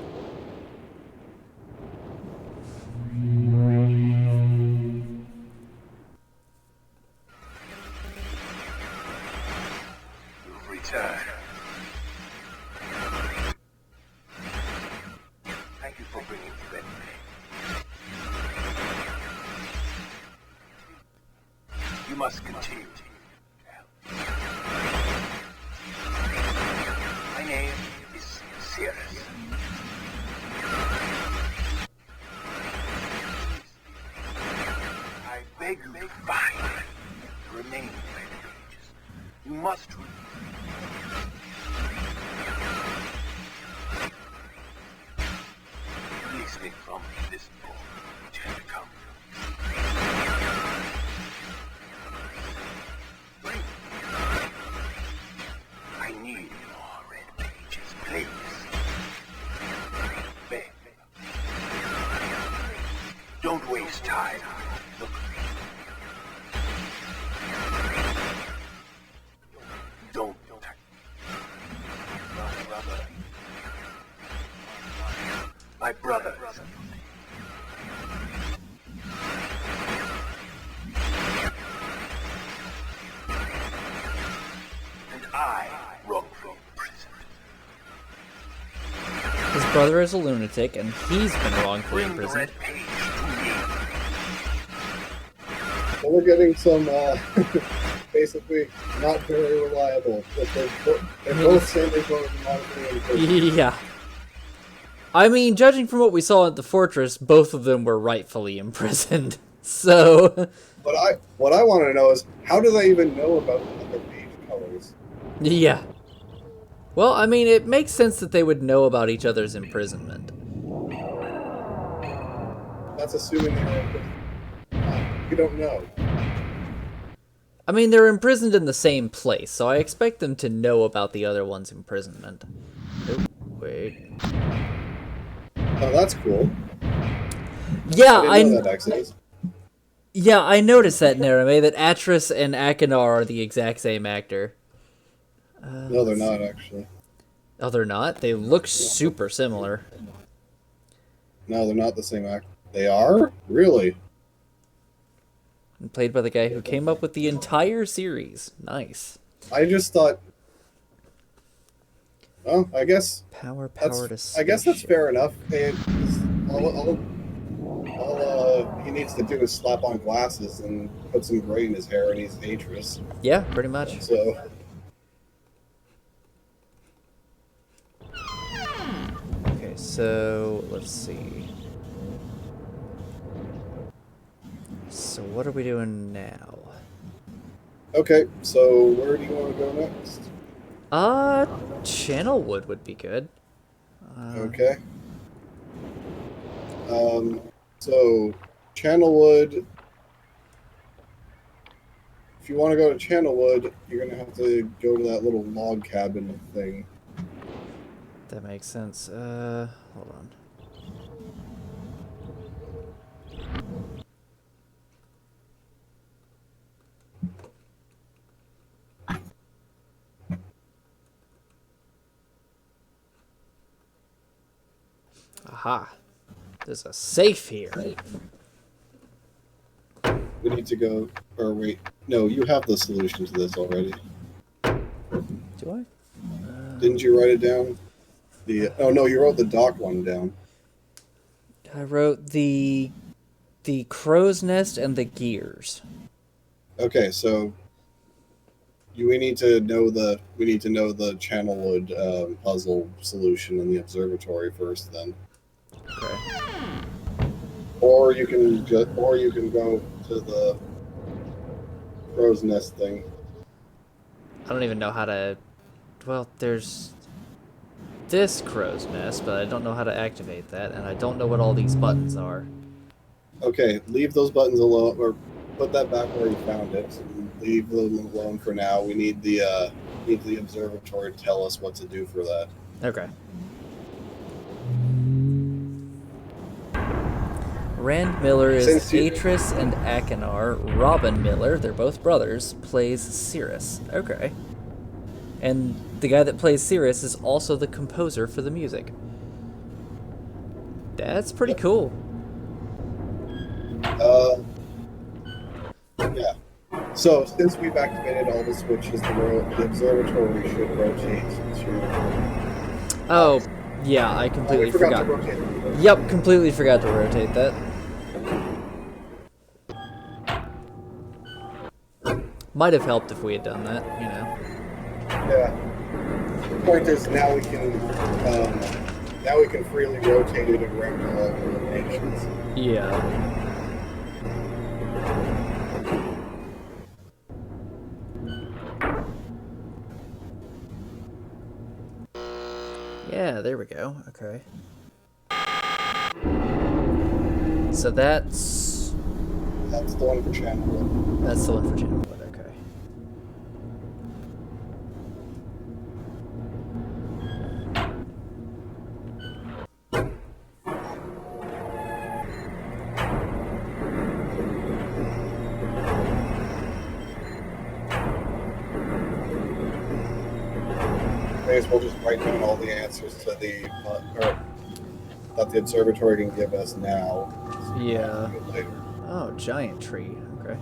Return. Thank you for bringing the red page. You must continue. My name is Sirius. I beg you to find the remaining red pages. You must. Release me from this book which has become. Bring. I need more red pages, please. Beg. Don't waste time. Look. Don't. My brother. My brother. And I wrongfully imprisoned. His brother is a lunatic, and he's been wrongfully Bring the imprisoned. red page to me. So we're getting some, basically, not very reliable. But they're both saying they both wrongfully imprisoned. Yeah. I mean, judging from what we saw at the fortress, both of them were rightfully imprisoned. So, What I want to know is, how do they even know about the other page colors? yeah. Well, I mean, it makes sense that they would know about each other's imprisonment. That's assuming they're imprisoned. You don't know. I mean, they're imprisoned in the same place, so I expect them to know about the other one's imprisonment. Oh, wait. Oh, that's cool. Yeah, I didn't know that exists. Yeah, I noticed that, Narame, that Atris and Akinar are the exact same actor. No, they're not, actually. Oh, they're not? They look super similar. No, they're not the same actor. They are? Really? And played by the guy who came up with the entire series. Nice. I just thought... Well, I guess... Power to I guess that's spaceship. fair enough. All he needs to do is slap on glasses and put some gray in his hair, and he's Atris. Yeah, pretty much. So... Okay, so let's see. So what are we doing now? Okay, so where do you want to go next? Channelwood would be good. Okay. So, Channelwood... If you want to go to Channelwood, you're going to have to go to that little log cabin thing. That makes sense. Hold on. Aha. There's a safe here. We need to go. Or wait, no, you have the solution to this already. Do I? Didn't you write it down? Oh no, you wrote the dock one down. I wrote the crow's nest and the gears. Okay, so we need to know the Channelwood puzzle solution in the observatory first, then. Okay. Or you can go to the crow's nest thing. I don't even know how to... Well, there's this crow's nest, but I don't know how to activate that, and I don't know what all these buttons are. Okay, leave those buttons alone, or put that back where you found it. Leave them alone for now. We need the observatory to tell us what to do for that. Okay. Rand Miller is Atris and Akinar. Robin Miller, they're both brothers, plays Cirrus. Okay. And the guy that plays Cirrus is also the composer for the music. That's pretty cool. Yeah. So since we've activated all the switches, the observatory should rotate to. Oh, yeah, I completely forgot. To rotate it. Yep, completely forgot to rotate that. Might have helped if we had done that, you know. Yeah. The point is now we can freely rotate it around all eliminations. Yeah. Yeah, there we go. Okay. So that's the one for Channelwood. That's the one for Channelwood, okay. May as well just write down all the answers to that the observatory can give us now. Yeah. Later. Oh, giant tree. Okay.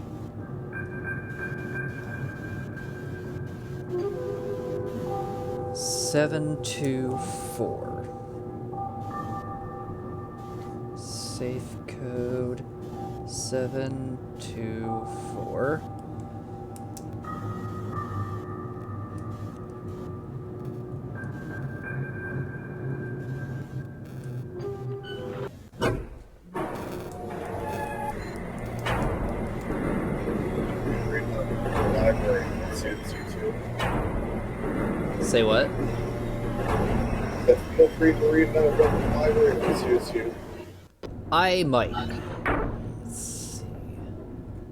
Seven, 2, 4. Safe code 724. Say what? Feel free to read another book in the library if it suits you. I might. Let's see.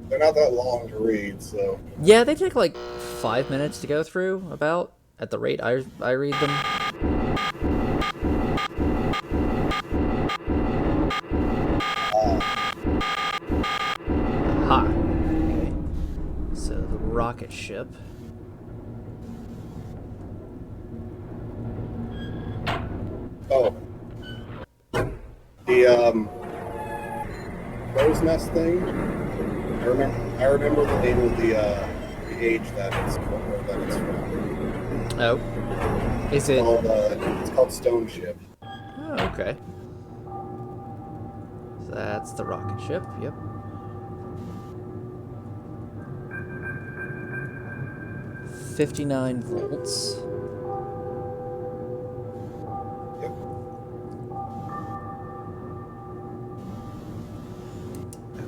They're not that long to read, so. Yeah, they take like 5 minutes to go through, about, at the rate I read them. Aha. Okay. So the rocket ship. Oh. The crow's nest thing. I remember the name of the age that it's from. Oh. Is it? It's called Stone Ship. Oh, okay. So that's the rocket ship. Yep. $59 volts. Yep.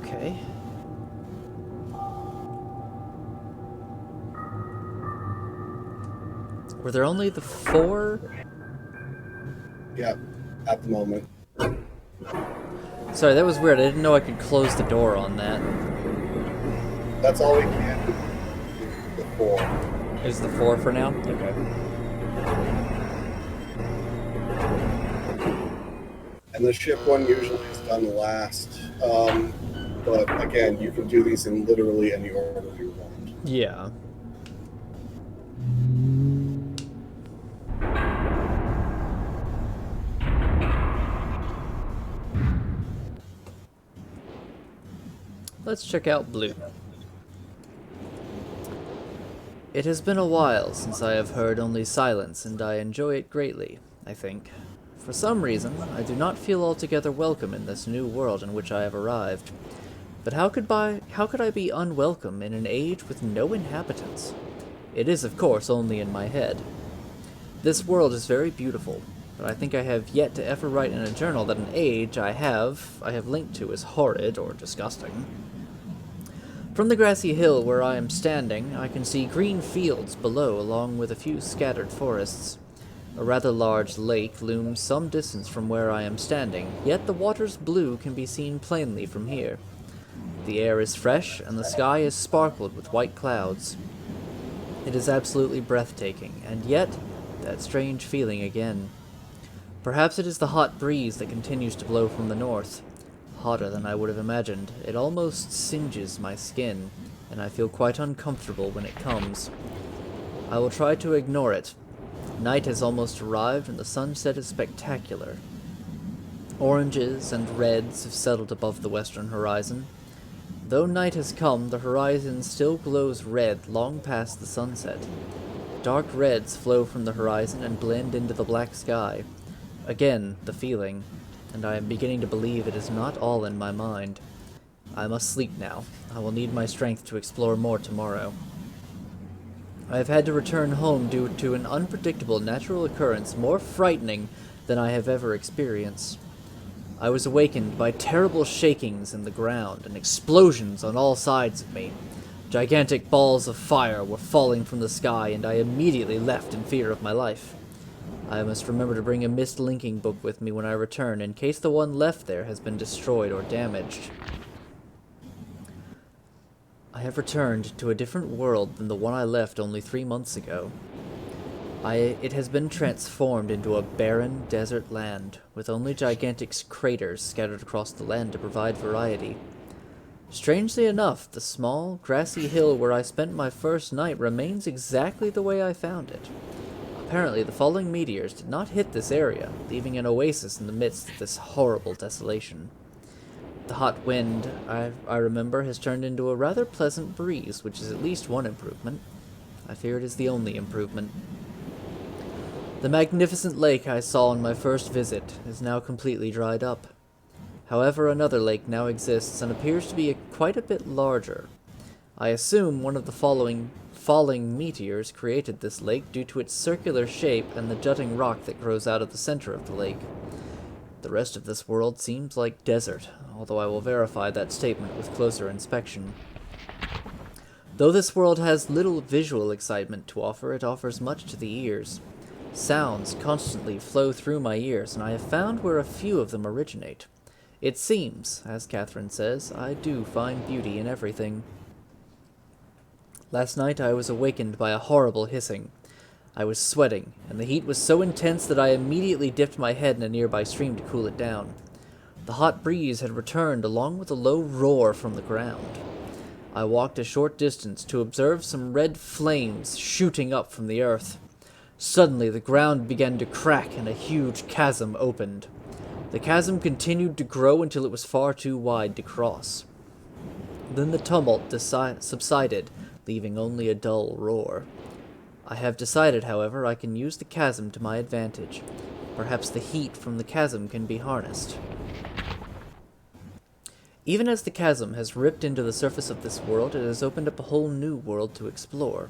Okay. Were there only the 4? Yeah, at the moment. Sorry, that was weird. I didn't know I could close the door on that. That's all we can do. The 4. Is the 4 for now? Okay. and the ship one usually is done last. But again, you can do these in literally any order you want. Yeah. Let's check out blue. It has been a while since I have heard only silence, and I enjoy it greatly, I think. For some reason, I do not feel altogether welcome in this new world in which I have arrived. But how could I be unwelcome in an age with no inhabitants? It is, of course, only in my head. This world is very beautiful, but I think I have yet to ever write in a journal that an age I have linked to as horrid or disgusting. From the grassy hill where I am standing, I can see green fields below along with a few scattered forests. A rather large lake looms some distance from where I am standing, yet the water's blue can be seen plainly from here. The air is fresh, and the sky is sparkled with white clouds. It is absolutely breathtaking, and yet, that strange feeling again. Perhaps it is the hot breeze that continues to blow from the north. Hotter than I would have imagined. It almost singes my skin, and I feel quite uncomfortable when it comes. I will try to ignore it. Night has almost arrived, and the sunset is spectacular. Oranges and reds have settled above the western horizon. Though night has come, the horizon still glows red long past the sunset. Dark reds flow from the horizon and blend into the black sky. Again, the feeling, and I am beginning to believe it is not all in my mind. I must sleep now. I will need my strength to explore more tomorrow. I have had to return home due to an unpredictable natural occurrence more frightening than I have ever experienced. I was awakened by terrible shakings in the ground and explosions on all sides of me. Gigantic balls of fire were falling from the sky, and I immediately left in fear of my life. I must remember to bring a Myst linking book with me when I return, in case the one left there has been destroyed or damaged. I have returned to a different world than the one I left only 3 months ago. It has been transformed into a barren desert land, with only gigantic craters scattered across the land to provide variety. Strangely enough, the small, grassy hill where I spent my first night remains exactly the way I found it. Apparently, the falling meteors did not hit this area, leaving an oasis in the midst of this horrible desolation. The hot wind, I remember, has turned into a rather pleasant breeze, which is at least one improvement. I fear it is the only improvement. The magnificent lake I saw on my first visit is now completely dried up. However, another lake now exists and appears to be quite a bit larger. I assume one of the falling meteors created this lake due to its circular shape and the jutting rock that grows out of the center of the lake. The rest of this world seems like desert, although I will verify that statement with closer inspection. Though this world has little visual excitement to offer, it offers much to the ears. Sounds constantly flow through my ears, and I have found where a few of them originate. It seems, as Catherine says, I do find beauty in everything. Last night I was awakened by a horrible hissing. I was sweating, and the heat was so intense that I immediately dipped my head in a nearby stream to cool it down. The hot breeze had returned along with a low roar from the ground. I walked a short distance to observe some red flames shooting up from the earth. Suddenly the ground began to crack and a huge chasm opened. The chasm continued to grow until it was far too wide to cross. Then the tumult subsided, leaving only a dull roar. I have decided, however, I can use the chasm to my advantage. Perhaps the heat from the chasm can be harnessed. Even as the chasm has ripped into the surface of this world, it has opened up a whole new world to explore.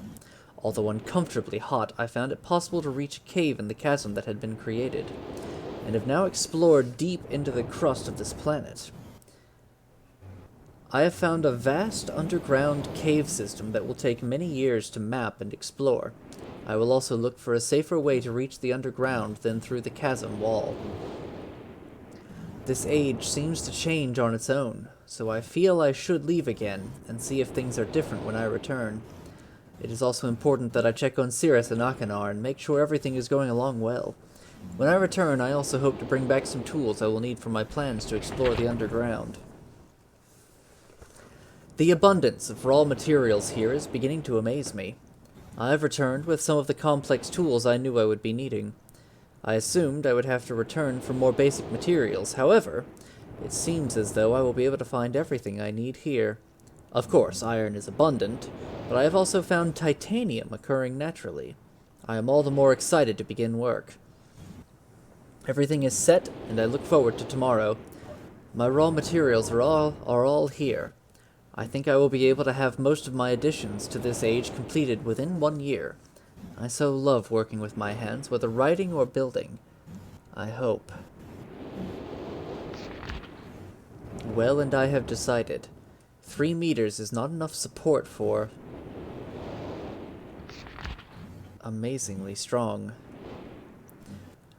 Although uncomfortably hot, I found it possible to reach a cave in the chasm that had been created, and have now explored deep into the crust of this planet. I have found a vast underground cave system that will take many years to map and explore. I will also look for a safer way to reach the underground than through the chasm wall. This age seems to change on its own, so I feel I should leave again and see if things are different when I return. It is also important that I check on Cirrus and Akanar and make sure everything is going along well. When I return, I also hope to bring back some tools I will need for my plans to explore the underground. The abundance of raw materials here is beginning to amaze me. I have returned with some of the complex tools I knew I would be needing. I assumed I would have to return for more basic materials. However, it seems as though I will be able to find everything I need here. Of course, iron is abundant, but I have also found titanium occurring naturally. I am all the more excited to begin work. Everything is set, and I look forward to tomorrow. My raw materials are all here. I think I will be able to have most of my additions to this age completed within 1 year. I so love working with my hands, whether writing or building. I hope. Well, and I have decided. 3 meters is not enough support for... amazingly strong.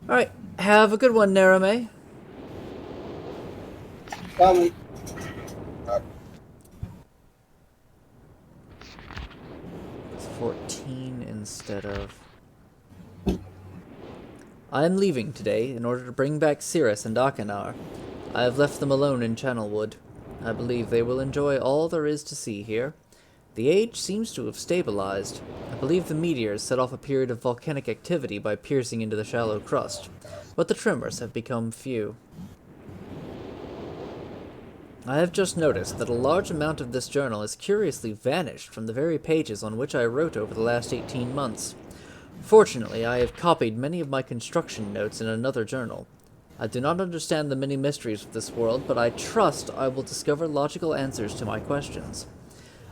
Alright, have a good one, Narame. It's 14 instead of... I am leaving today in order to bring back Cirrus and Akinar. I have left them alone in Channelwood. I believe they will enjoy all there is to see here. The age seems to have stabilized. I believe the meteors set off a period of volcanic activity by piercing into the shallow crust, but the tremors have become few. I have just noticed that a large amount of this journal has curiously vanished from the very pages on which I wrote over the last 18 months. Fortunately, I have copied many of my construction notes in another journal. I do not understand the many mysteries of this world, but I trust I will discover logical answers to my questions.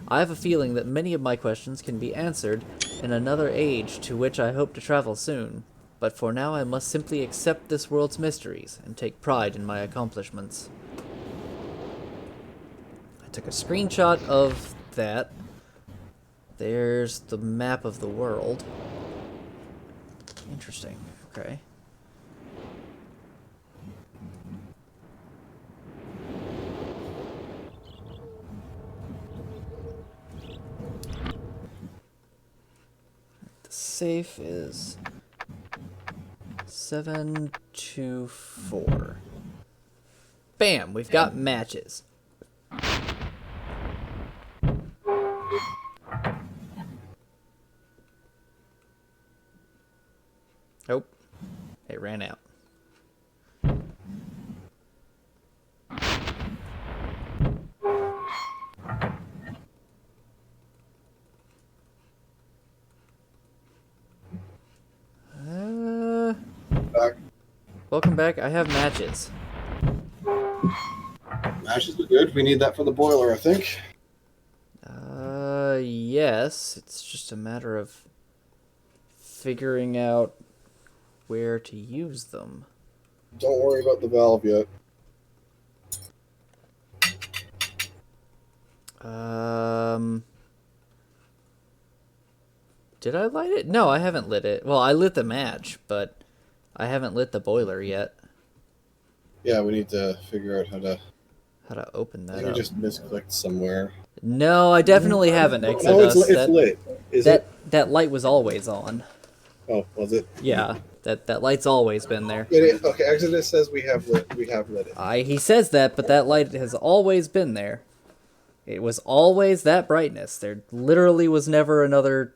I have a feeling that many of my questions can be answered in another age to which I hope to travel soon, but for now I must simply accept this world's mysteries and take pride in my accomplishments. I took a screenshot of that. There's the map of the world. Interesting. Okay. The safe is 724. Bam! We've got matches. Oh, it ran out. Back. Welcome back. I have matches. Matches are good. We need that for the boiler, I think. Yes. It's just a matter of figuring out where to use them. Don't worry about the valve yet. Did I light it? No, I haven't lit it. Well, I lit the match, but I haven't lit the boiler yet. Yeah, we need to figure out how to open that You up. just misclicked somewhere. No, I definitely haven't, No, Exodus. it's lit. Is it? That light was always on. Oh, was it? Yeah, that light's always been there. Okay, Exodus says we have lit it. He says that, but that light has always been there. It was always that brightness. There literally was never another...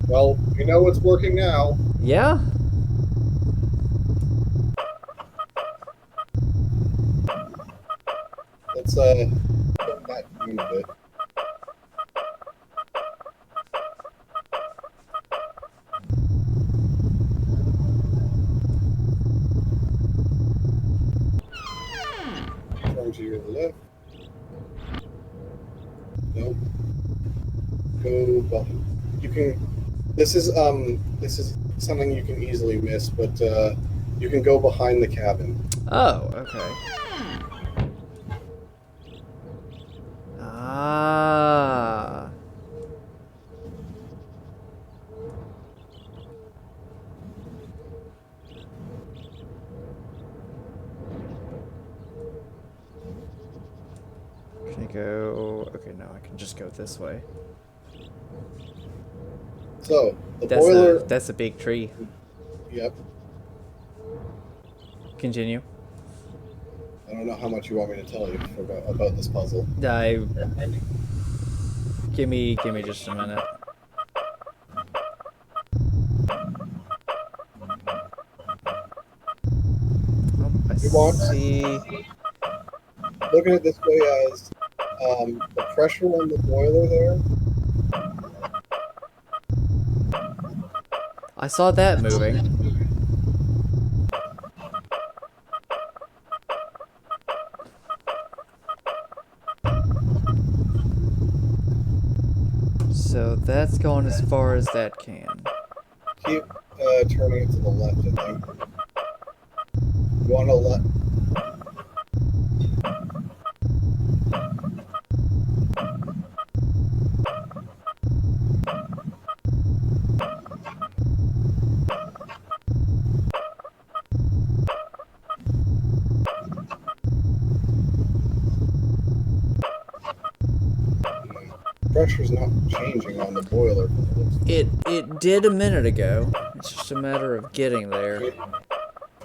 Well, you know it's working now. Yeah? Let's put that in a bit. Turn to your left. Nope. Go button. You can. This is something you can easily miss, but you can go behind the cabin. Oh, okay. Ah. Can I go... Okay, no, I can just go this way. So the boiler. That's a big tree. Yep. Continue. I don't know how much you want me to tell you about this puzzle. I give me just a minute. Oh, I You want see. look at it this way as the pressure on the boiler there. I saw that moving. So that's going as far as that can. Keep turning it to the left, I think. You want to let. Pressure's not changing on the boiler. It did a minute ago. It's just a matter of getting there. It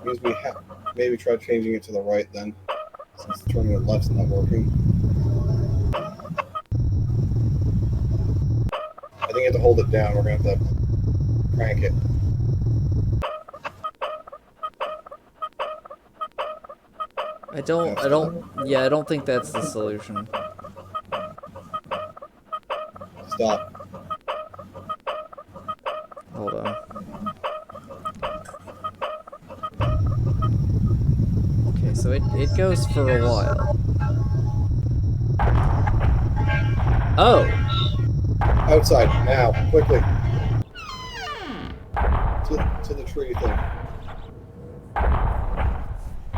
means we have maybe try changing it to the right then, since turning it left's not working. I think you have to hold it down. We're gonna have to crank it. I don't think that's the solution. Stop. Hold on. Okay, so it goes for a while. Oh! Outside, now, quickly. To the tree thing.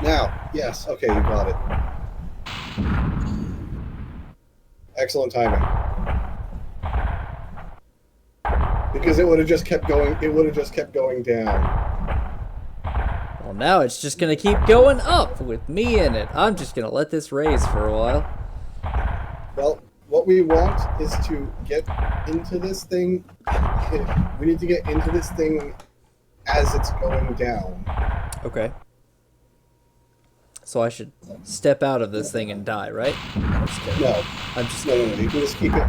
Now, yes, okay, you got it. Excellent timing. Because it would have just kept going. It would have just kept going down. Well, now it's just gonna keep going up with me in it. I'm just gonna let this raise for a while. Well, what we want is to get into this thing. We need to get into this thing as it's going down. Okay. So I should step out of this thing and die, right? I'm just kidding. No, I'm just no. You can just keep it.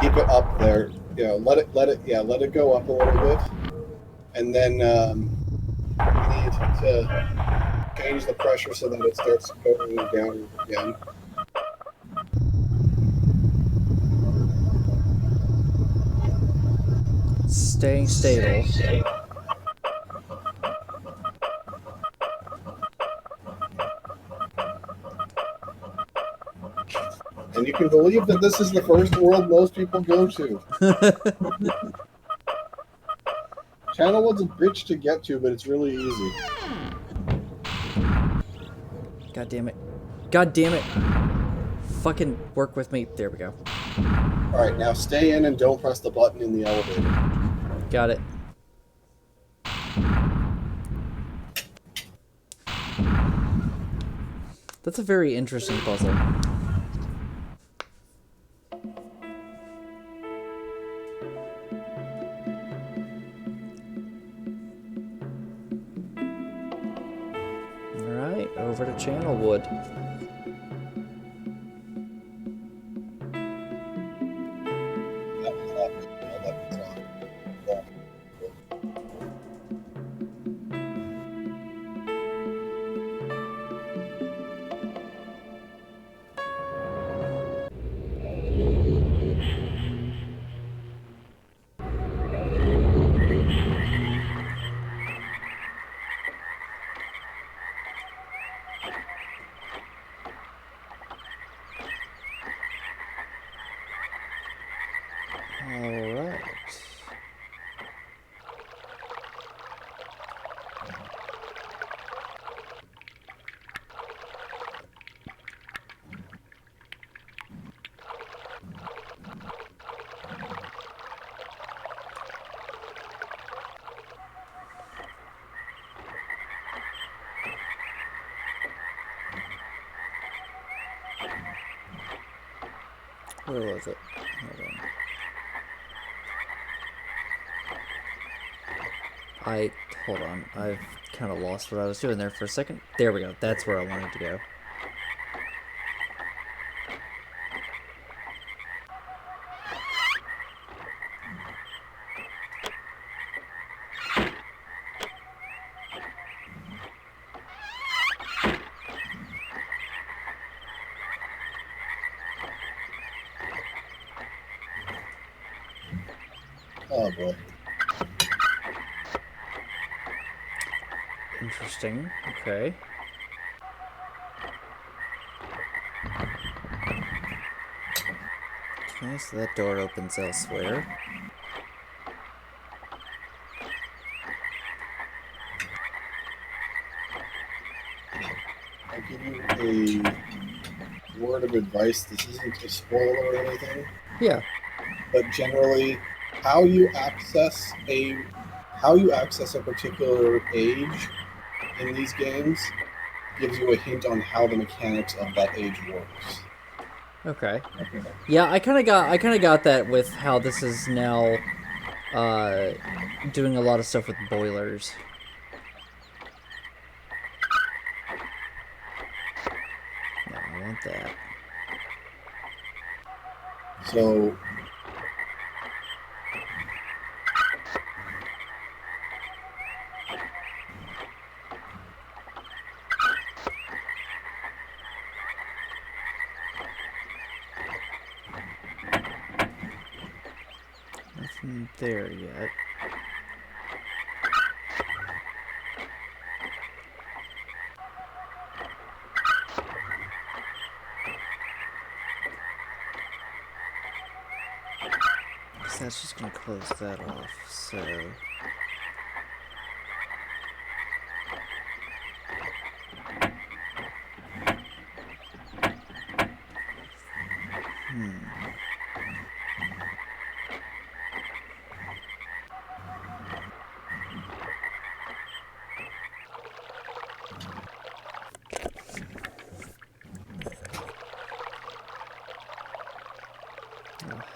Keep it up there. You know, let it go up a little bit, and then we need to change the pressure so that it starts going down again. staying stable. And you can believe that this is the first world most people go to. Channel was a bitch to get to, but it's really easy. God damn it. God damn it. Fucking work with me. There we go. Alright, now stay in and don't press the button in the elevator. Got it. That's a very interesting puzzle. Alright, over to Channelwood. Alright. Where was it? Hold on. Hold on. I've kind of lost what I was doing there for a second. There we go. That's where I wanted to go. Oh boy. Interesting. Okay. Okay, so that door opens elsewhere. I'll give you a word of advice. This isn't a spoiler or anything, Yeah. but generally, how you access a how you access a particular age in these games gives you a hint on how the mechanics of that age works. Okay. Yeah, I kind of got that with how this is now doing a lot of stuff with boilers. No, I want that. So Nothing there yet. So that's just gonna close that off, so...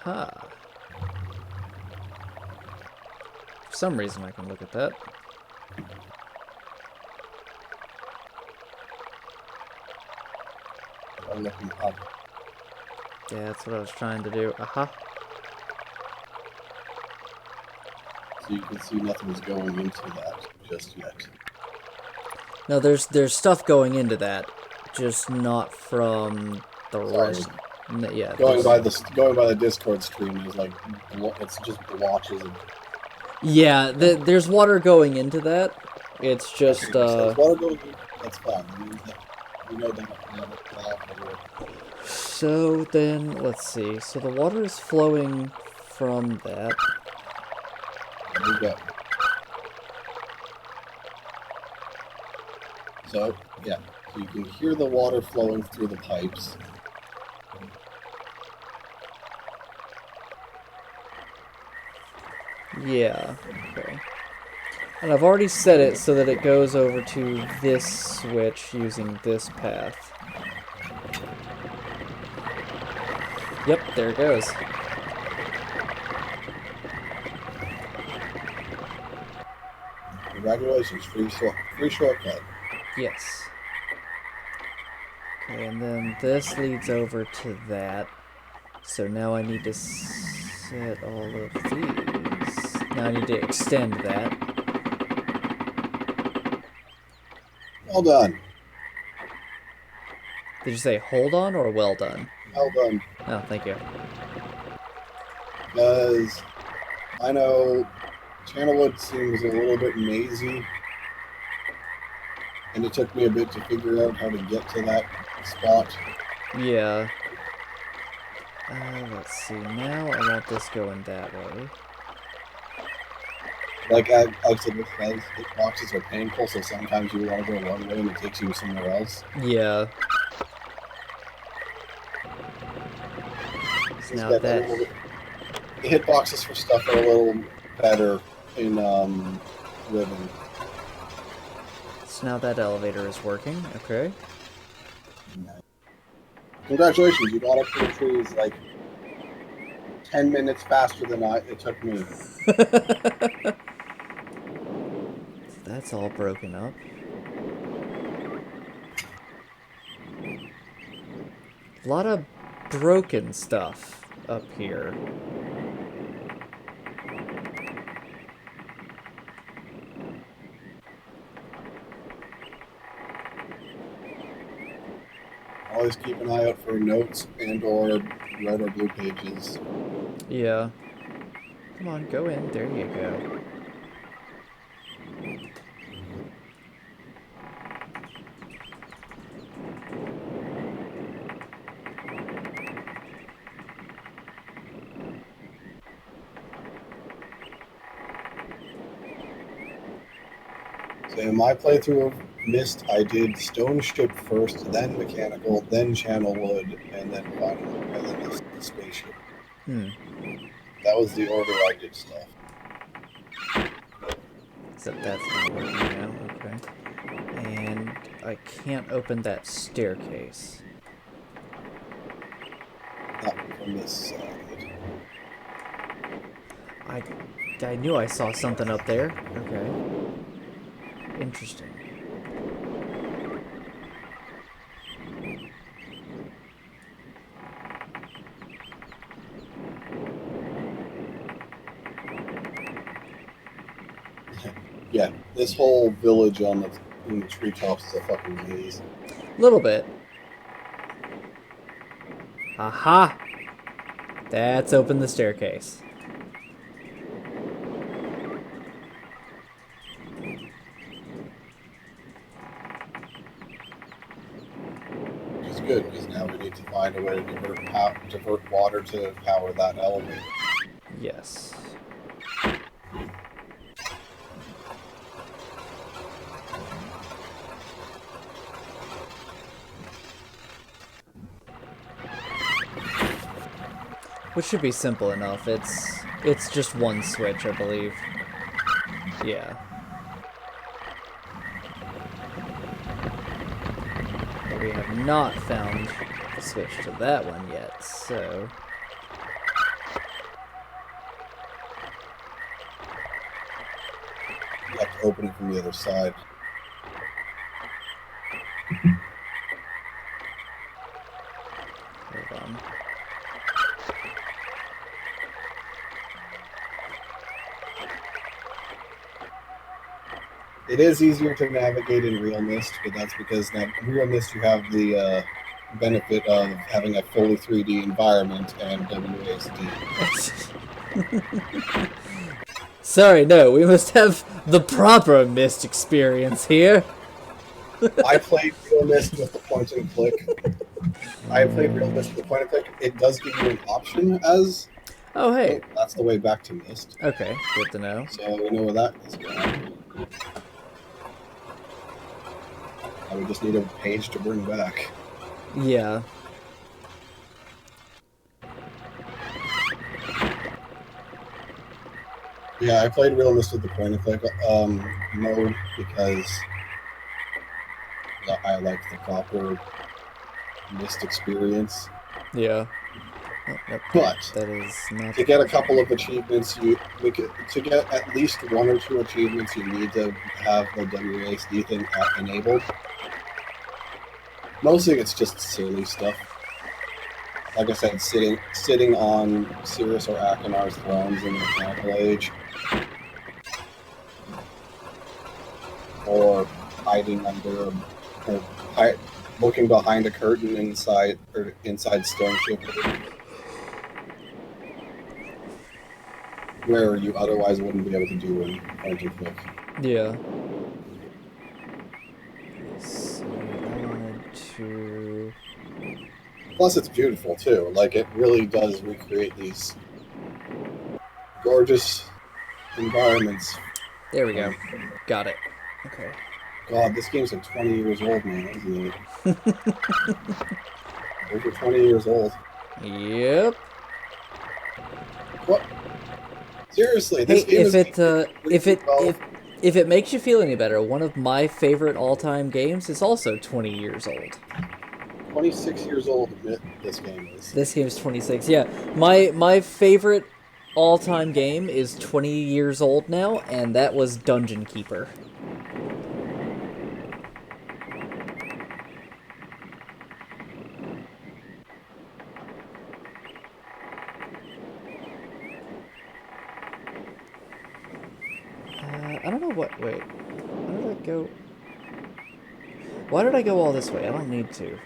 Aha. For some reason I can look at that. I'm looking up. Yeah, that's what I was trying to do. Aha. So you can see nothing's going into that just yet. No, there's stuff going into that, just not from the rest. Yeah, Going by the Discord stream is like it's just blotches of. yeah. There's water going into that. It's just Okay, so there's water going in. That's fine. That means that we know that now that the valve will work. So then, let's see. So the water is flowing from that. There we go. So yeah, so you can hear the water flowing through the pipes. Yeah. Okay. And I've already set it so that it goes over to this switch using this path. Yep, there it goes. Congratulations, free shortcut. Yes. Okay, and then this leads over to that. So now I need to set all of these. Now I need to extend that. Well done. Did you say hold on or well done? Well done. Oh, thank you. Because I know Channelwood seems a little bit mazy, and it took me a bit to figure out how to get to that spot. Yeah. Let's see. Now I want this going that way. Like I said, with says, hitboxes are painful, so sometimes you want to go one way and it takes you somewhere else. Yeah. So now that... The hitboxes for stuff are a little better in Riven. So now that elevator is working. Okay. Congratulations, you got up to the trees like 10 minutes faster than it took me. That's all broken up. A lot of broken stuff up here. Always keep an eye out for notes and/or red or blue pages. Yeah. Come on, go in. There you go. So in my playthrough of Myst, I did stone ship first, then mechanical, then channel wood, and then the spaceship. That was the order I did stuff. Except that's not working now. Okay. And I can't open that staircase. Not from this side. I knew I saw something up there. Okay. Interesting. Yeah, this whole village in the treetops is a fucking maze. Little bit. Aha! That's opened the staircase. It's good, because now we need to find a way to divert water to power that elevator. Yes. Which should be simple enough. It's just one switch, I believe. Yeah. But we have not found the switch to that one yet, so... You have to open it from the other side. Hold on. It is easier to navigate in Real Myst, but that's because in Real Myst you have the benefit of having a fully 3D environment and WASD. Sorry, no, we must have the proper Myst experience here. I played Real Myst with the point and click. It does give you an option as... Oh, hey. Oh, that's the way back to Myst. Okay, good to know. So we know where that is going. And we just need a page to bring back. Yeah. Yeah, I played Real Myst with the point and click mode because I like the proper Myst experience. Yeah. Oh, nope. But That is not... to get a couple of achievements, to get at least one or two achievements, you need to have the WASD thing enabled. Mostly it's just silly stuff. Like I said, sitting on Cirrus or Akinar's thrones in the Mechanical Age. Or hiding under, looking behind a curtain inside Stone Ship, where you otherwise wouldn't be able to do in point and click. Yeah. Let's see, I wanted to... Plus, it's beautiful too. Like, it really does recreate these gorgeous environments. There we go. Got it. Okay. God, this game's like 20 years old now, isn't it? Over 20 years old. Yep. What? Seriously, Hey, this game if it makes you feel any better, one of my favorite all-time games is also 20 years old. 26 years old. This game is. This game's 26. Yeah, my favorite all-time game is 20 years old now, and that was Dungeon Keeper. I don't know what. Wait, how did I go? Why did I go all this way? I don't need to.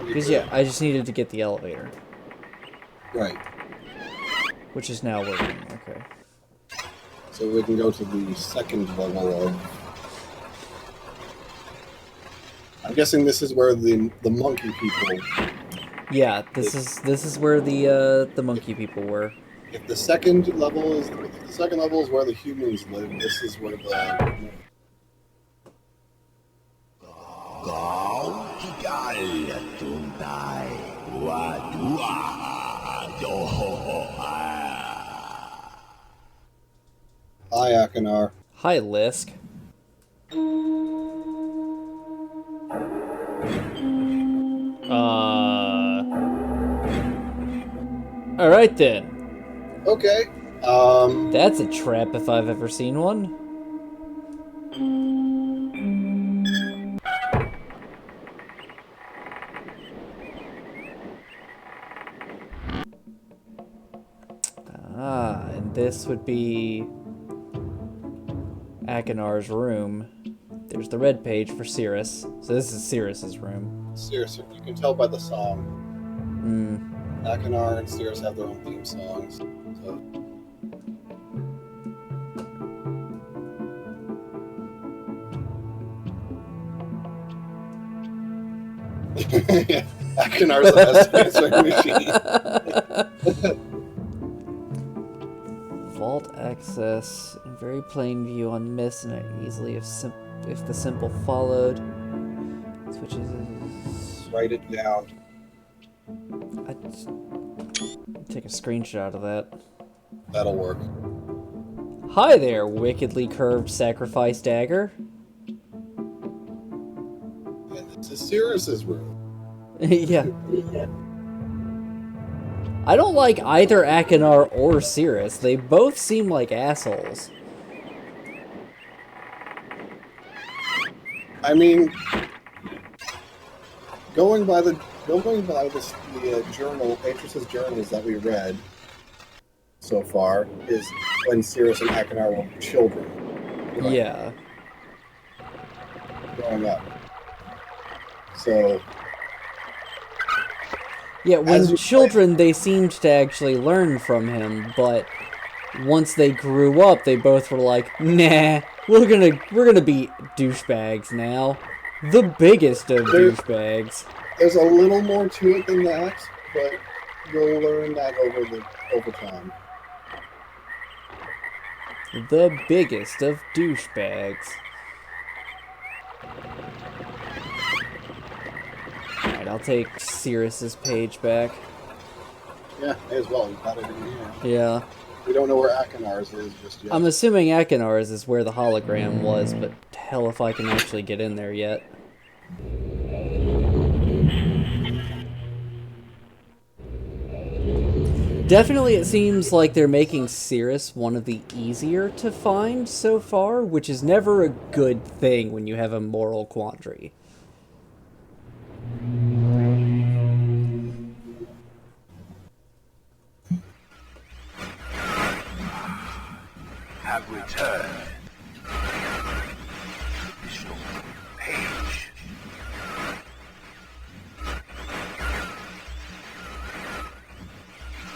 Because yeah, I just needed to get the elevator. Right. Which is now working. Okay. So we can go to the second level of. I'm guessing this is where the monkey people. Yeah, this is where the monkey people were. If the second level is where the humans live, this is where the. Hi, Akinar. Hi, Lisk. Alright then. Okay. That's a trap if I've ever seen one. Ah, and this would be Akinar's room. There's the red page for Cirrus. So this is Cirrus's room. Cirrus, you can tell by the song. Akinar and Cirrus have their own theme songs. So. Akinar's the best answering machine. Vault access in very plain view on Myst, and easily if the symbol followed. Switches. Write it down. I'd take a screenshot of that. That'll work. Hi there, wickedly curved sacrifice dagger. And this is Cirrus's room. Yeah. I don't like either Akinar or Cirrus. They both seem like assholes. I mean, going by the journal, Atris's journals that we read so far, is when Cirrus and Akinar were children. Right? Yeah. Growing up. So. Yeah, when children, they seemed to actually learn from him, but once they grew up, they both were like, nah, we're gonna be douchebags now. The biggest of douchebags. There's a little more to it than that, but you'll learn that over time. The biggest of douchebags. Alright, I'll take Cirrus's page back. Yeah, may as well. We've got it in here. Yeah. We don't know where Akinar's is just yet. I'm assuming Akinar's is where the hologram was, but hell if I can actually get in there yet. Definitely it seems like they're making Cirrus one of the easier to find so far, which is never a good thing when you have a moral quandary. Have returned. Additional page.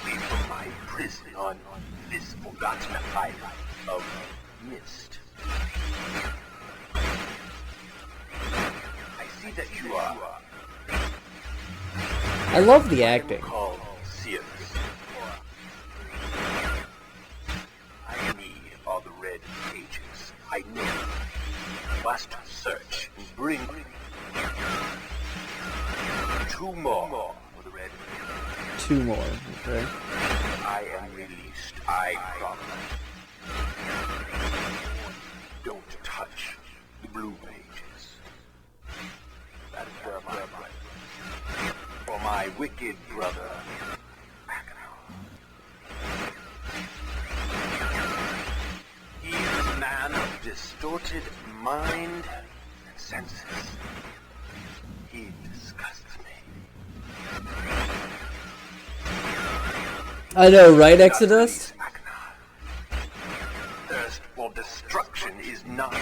Leave from my prison on this forgotten island of Myst. I see that you are I love the acting. called Cirrus. I need all the red pages. I must search and bring 2 more for the red pages. 2 more, okay. I am released, I promise. blue pages. That is where my blood. For my wicked brother, he is a man of distorted mind and senses. He disgusts me. I know, right, Exodus? Thirst for destruction is not.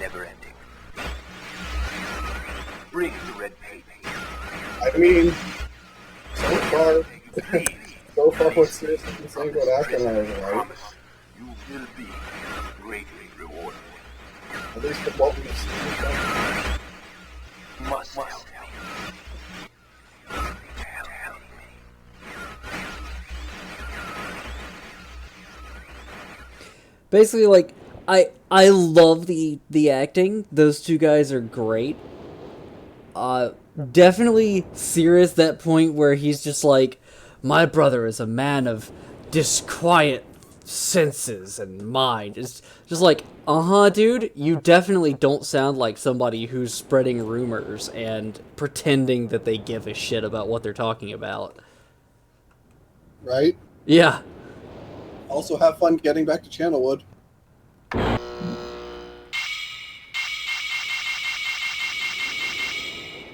Never ending. Bring the red paper. I mean, so far what's seriously been saying about Achenar, right? Promise you will be greatly rewarded. At least from what we've seen. Must help me. Help me. Basically, like, I love the acting. Those two guys are great. Definitely Sirius, that point where he's just like, my brother is a man of disquiet senses and mind. It's just like, dude, you definitely don't sound like somebody who's spreading rumors and pretending that they give a shit about what they're talking about. Right? Yeah. Also have fun getting back to Channelwood.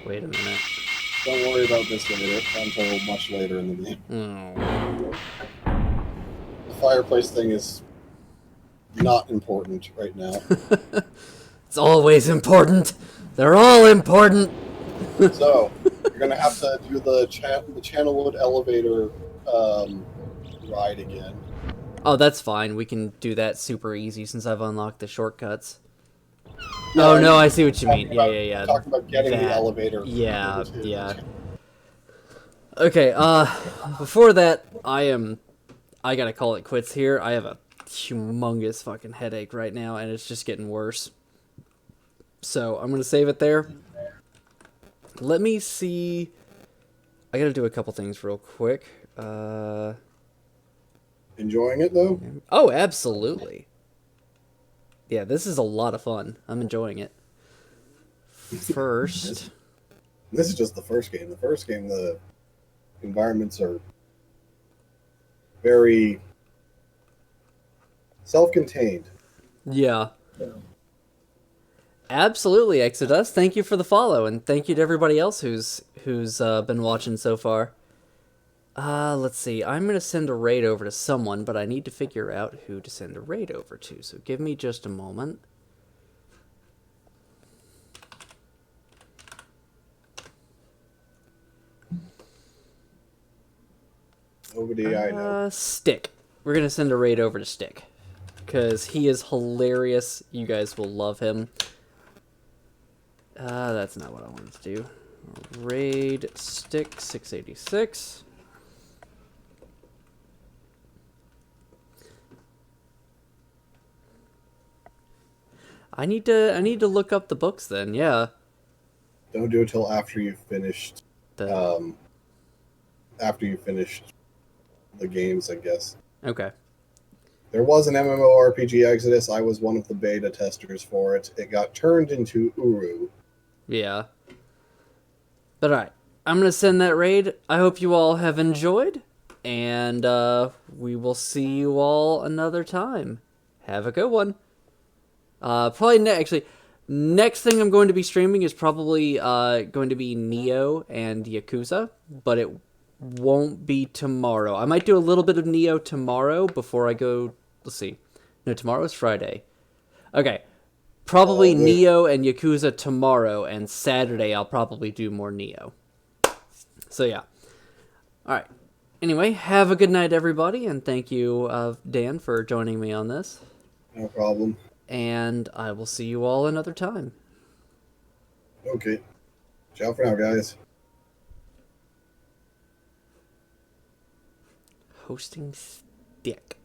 Wait a minute. Don't worry about this later, until much later in the game. Oh. The fireplace thing is not important right now. It's always important. They're all important. So, you're going to have to do the Channelwood elevator ride again. Oh, that's fine. We can do that super easy since I've unlocked the shortcuts. No, oh, no, I see what you mean. Yeah. Talking about getting the elevator. Yeah, into yeah. the Okay, before that, I gotta call it quits here. I have a humongous fucking headache right now, and it's just getting worse. So, I'm gonna save it there. Let me see... I gotta do a couple things real quick. Enjoying it, though? Oh, absolutely. Yeah, this is a lot of fun. I'm enjoying it. First... This is just the first game. The first game, the environments are very self-contained. Yeah. Absolutely, Exodus. Thank you for the follow, and thank you to everybody else who's been watching so far. Let's see. I'm going to send a raid over to someone, but I need to figure out who to send a raid over to, so give me just a moment. Nobody I know. Stick. We're going to send a raid over to Stick, because he is hilarious. You guys will love him. That's not what I wanted to do. Raid Stick 686. I need to look up the books then. Yeah. Don't do it till after you've finished. The... After you finished the games, I guess. Okay. There was an MMORPG Exodus. I was one of the beta testers for it. It got turned into Uru. Yeah. But alright. I'm going to send that raid. I hope you all have enjoyed. And we will see you all another time. Have a good one. Actually, next thing I'm going to be streaming is probably going to be Neo and Yakuza. But it won't be tomorrow. I might do a little bit of Neo tomorrow before I go... Let's see. No, tomorrow's Friday. Okay. Probably Neo and Yakuza tomorrow, and Saturday I'll probably do more Neo. So, yeah. Alright. Anyway, have a good night, everybody, and thank you, Dan, for joining me on this. No problem. And I will see you all another time. Okay. Ciao for now, guys. Hosting Stick.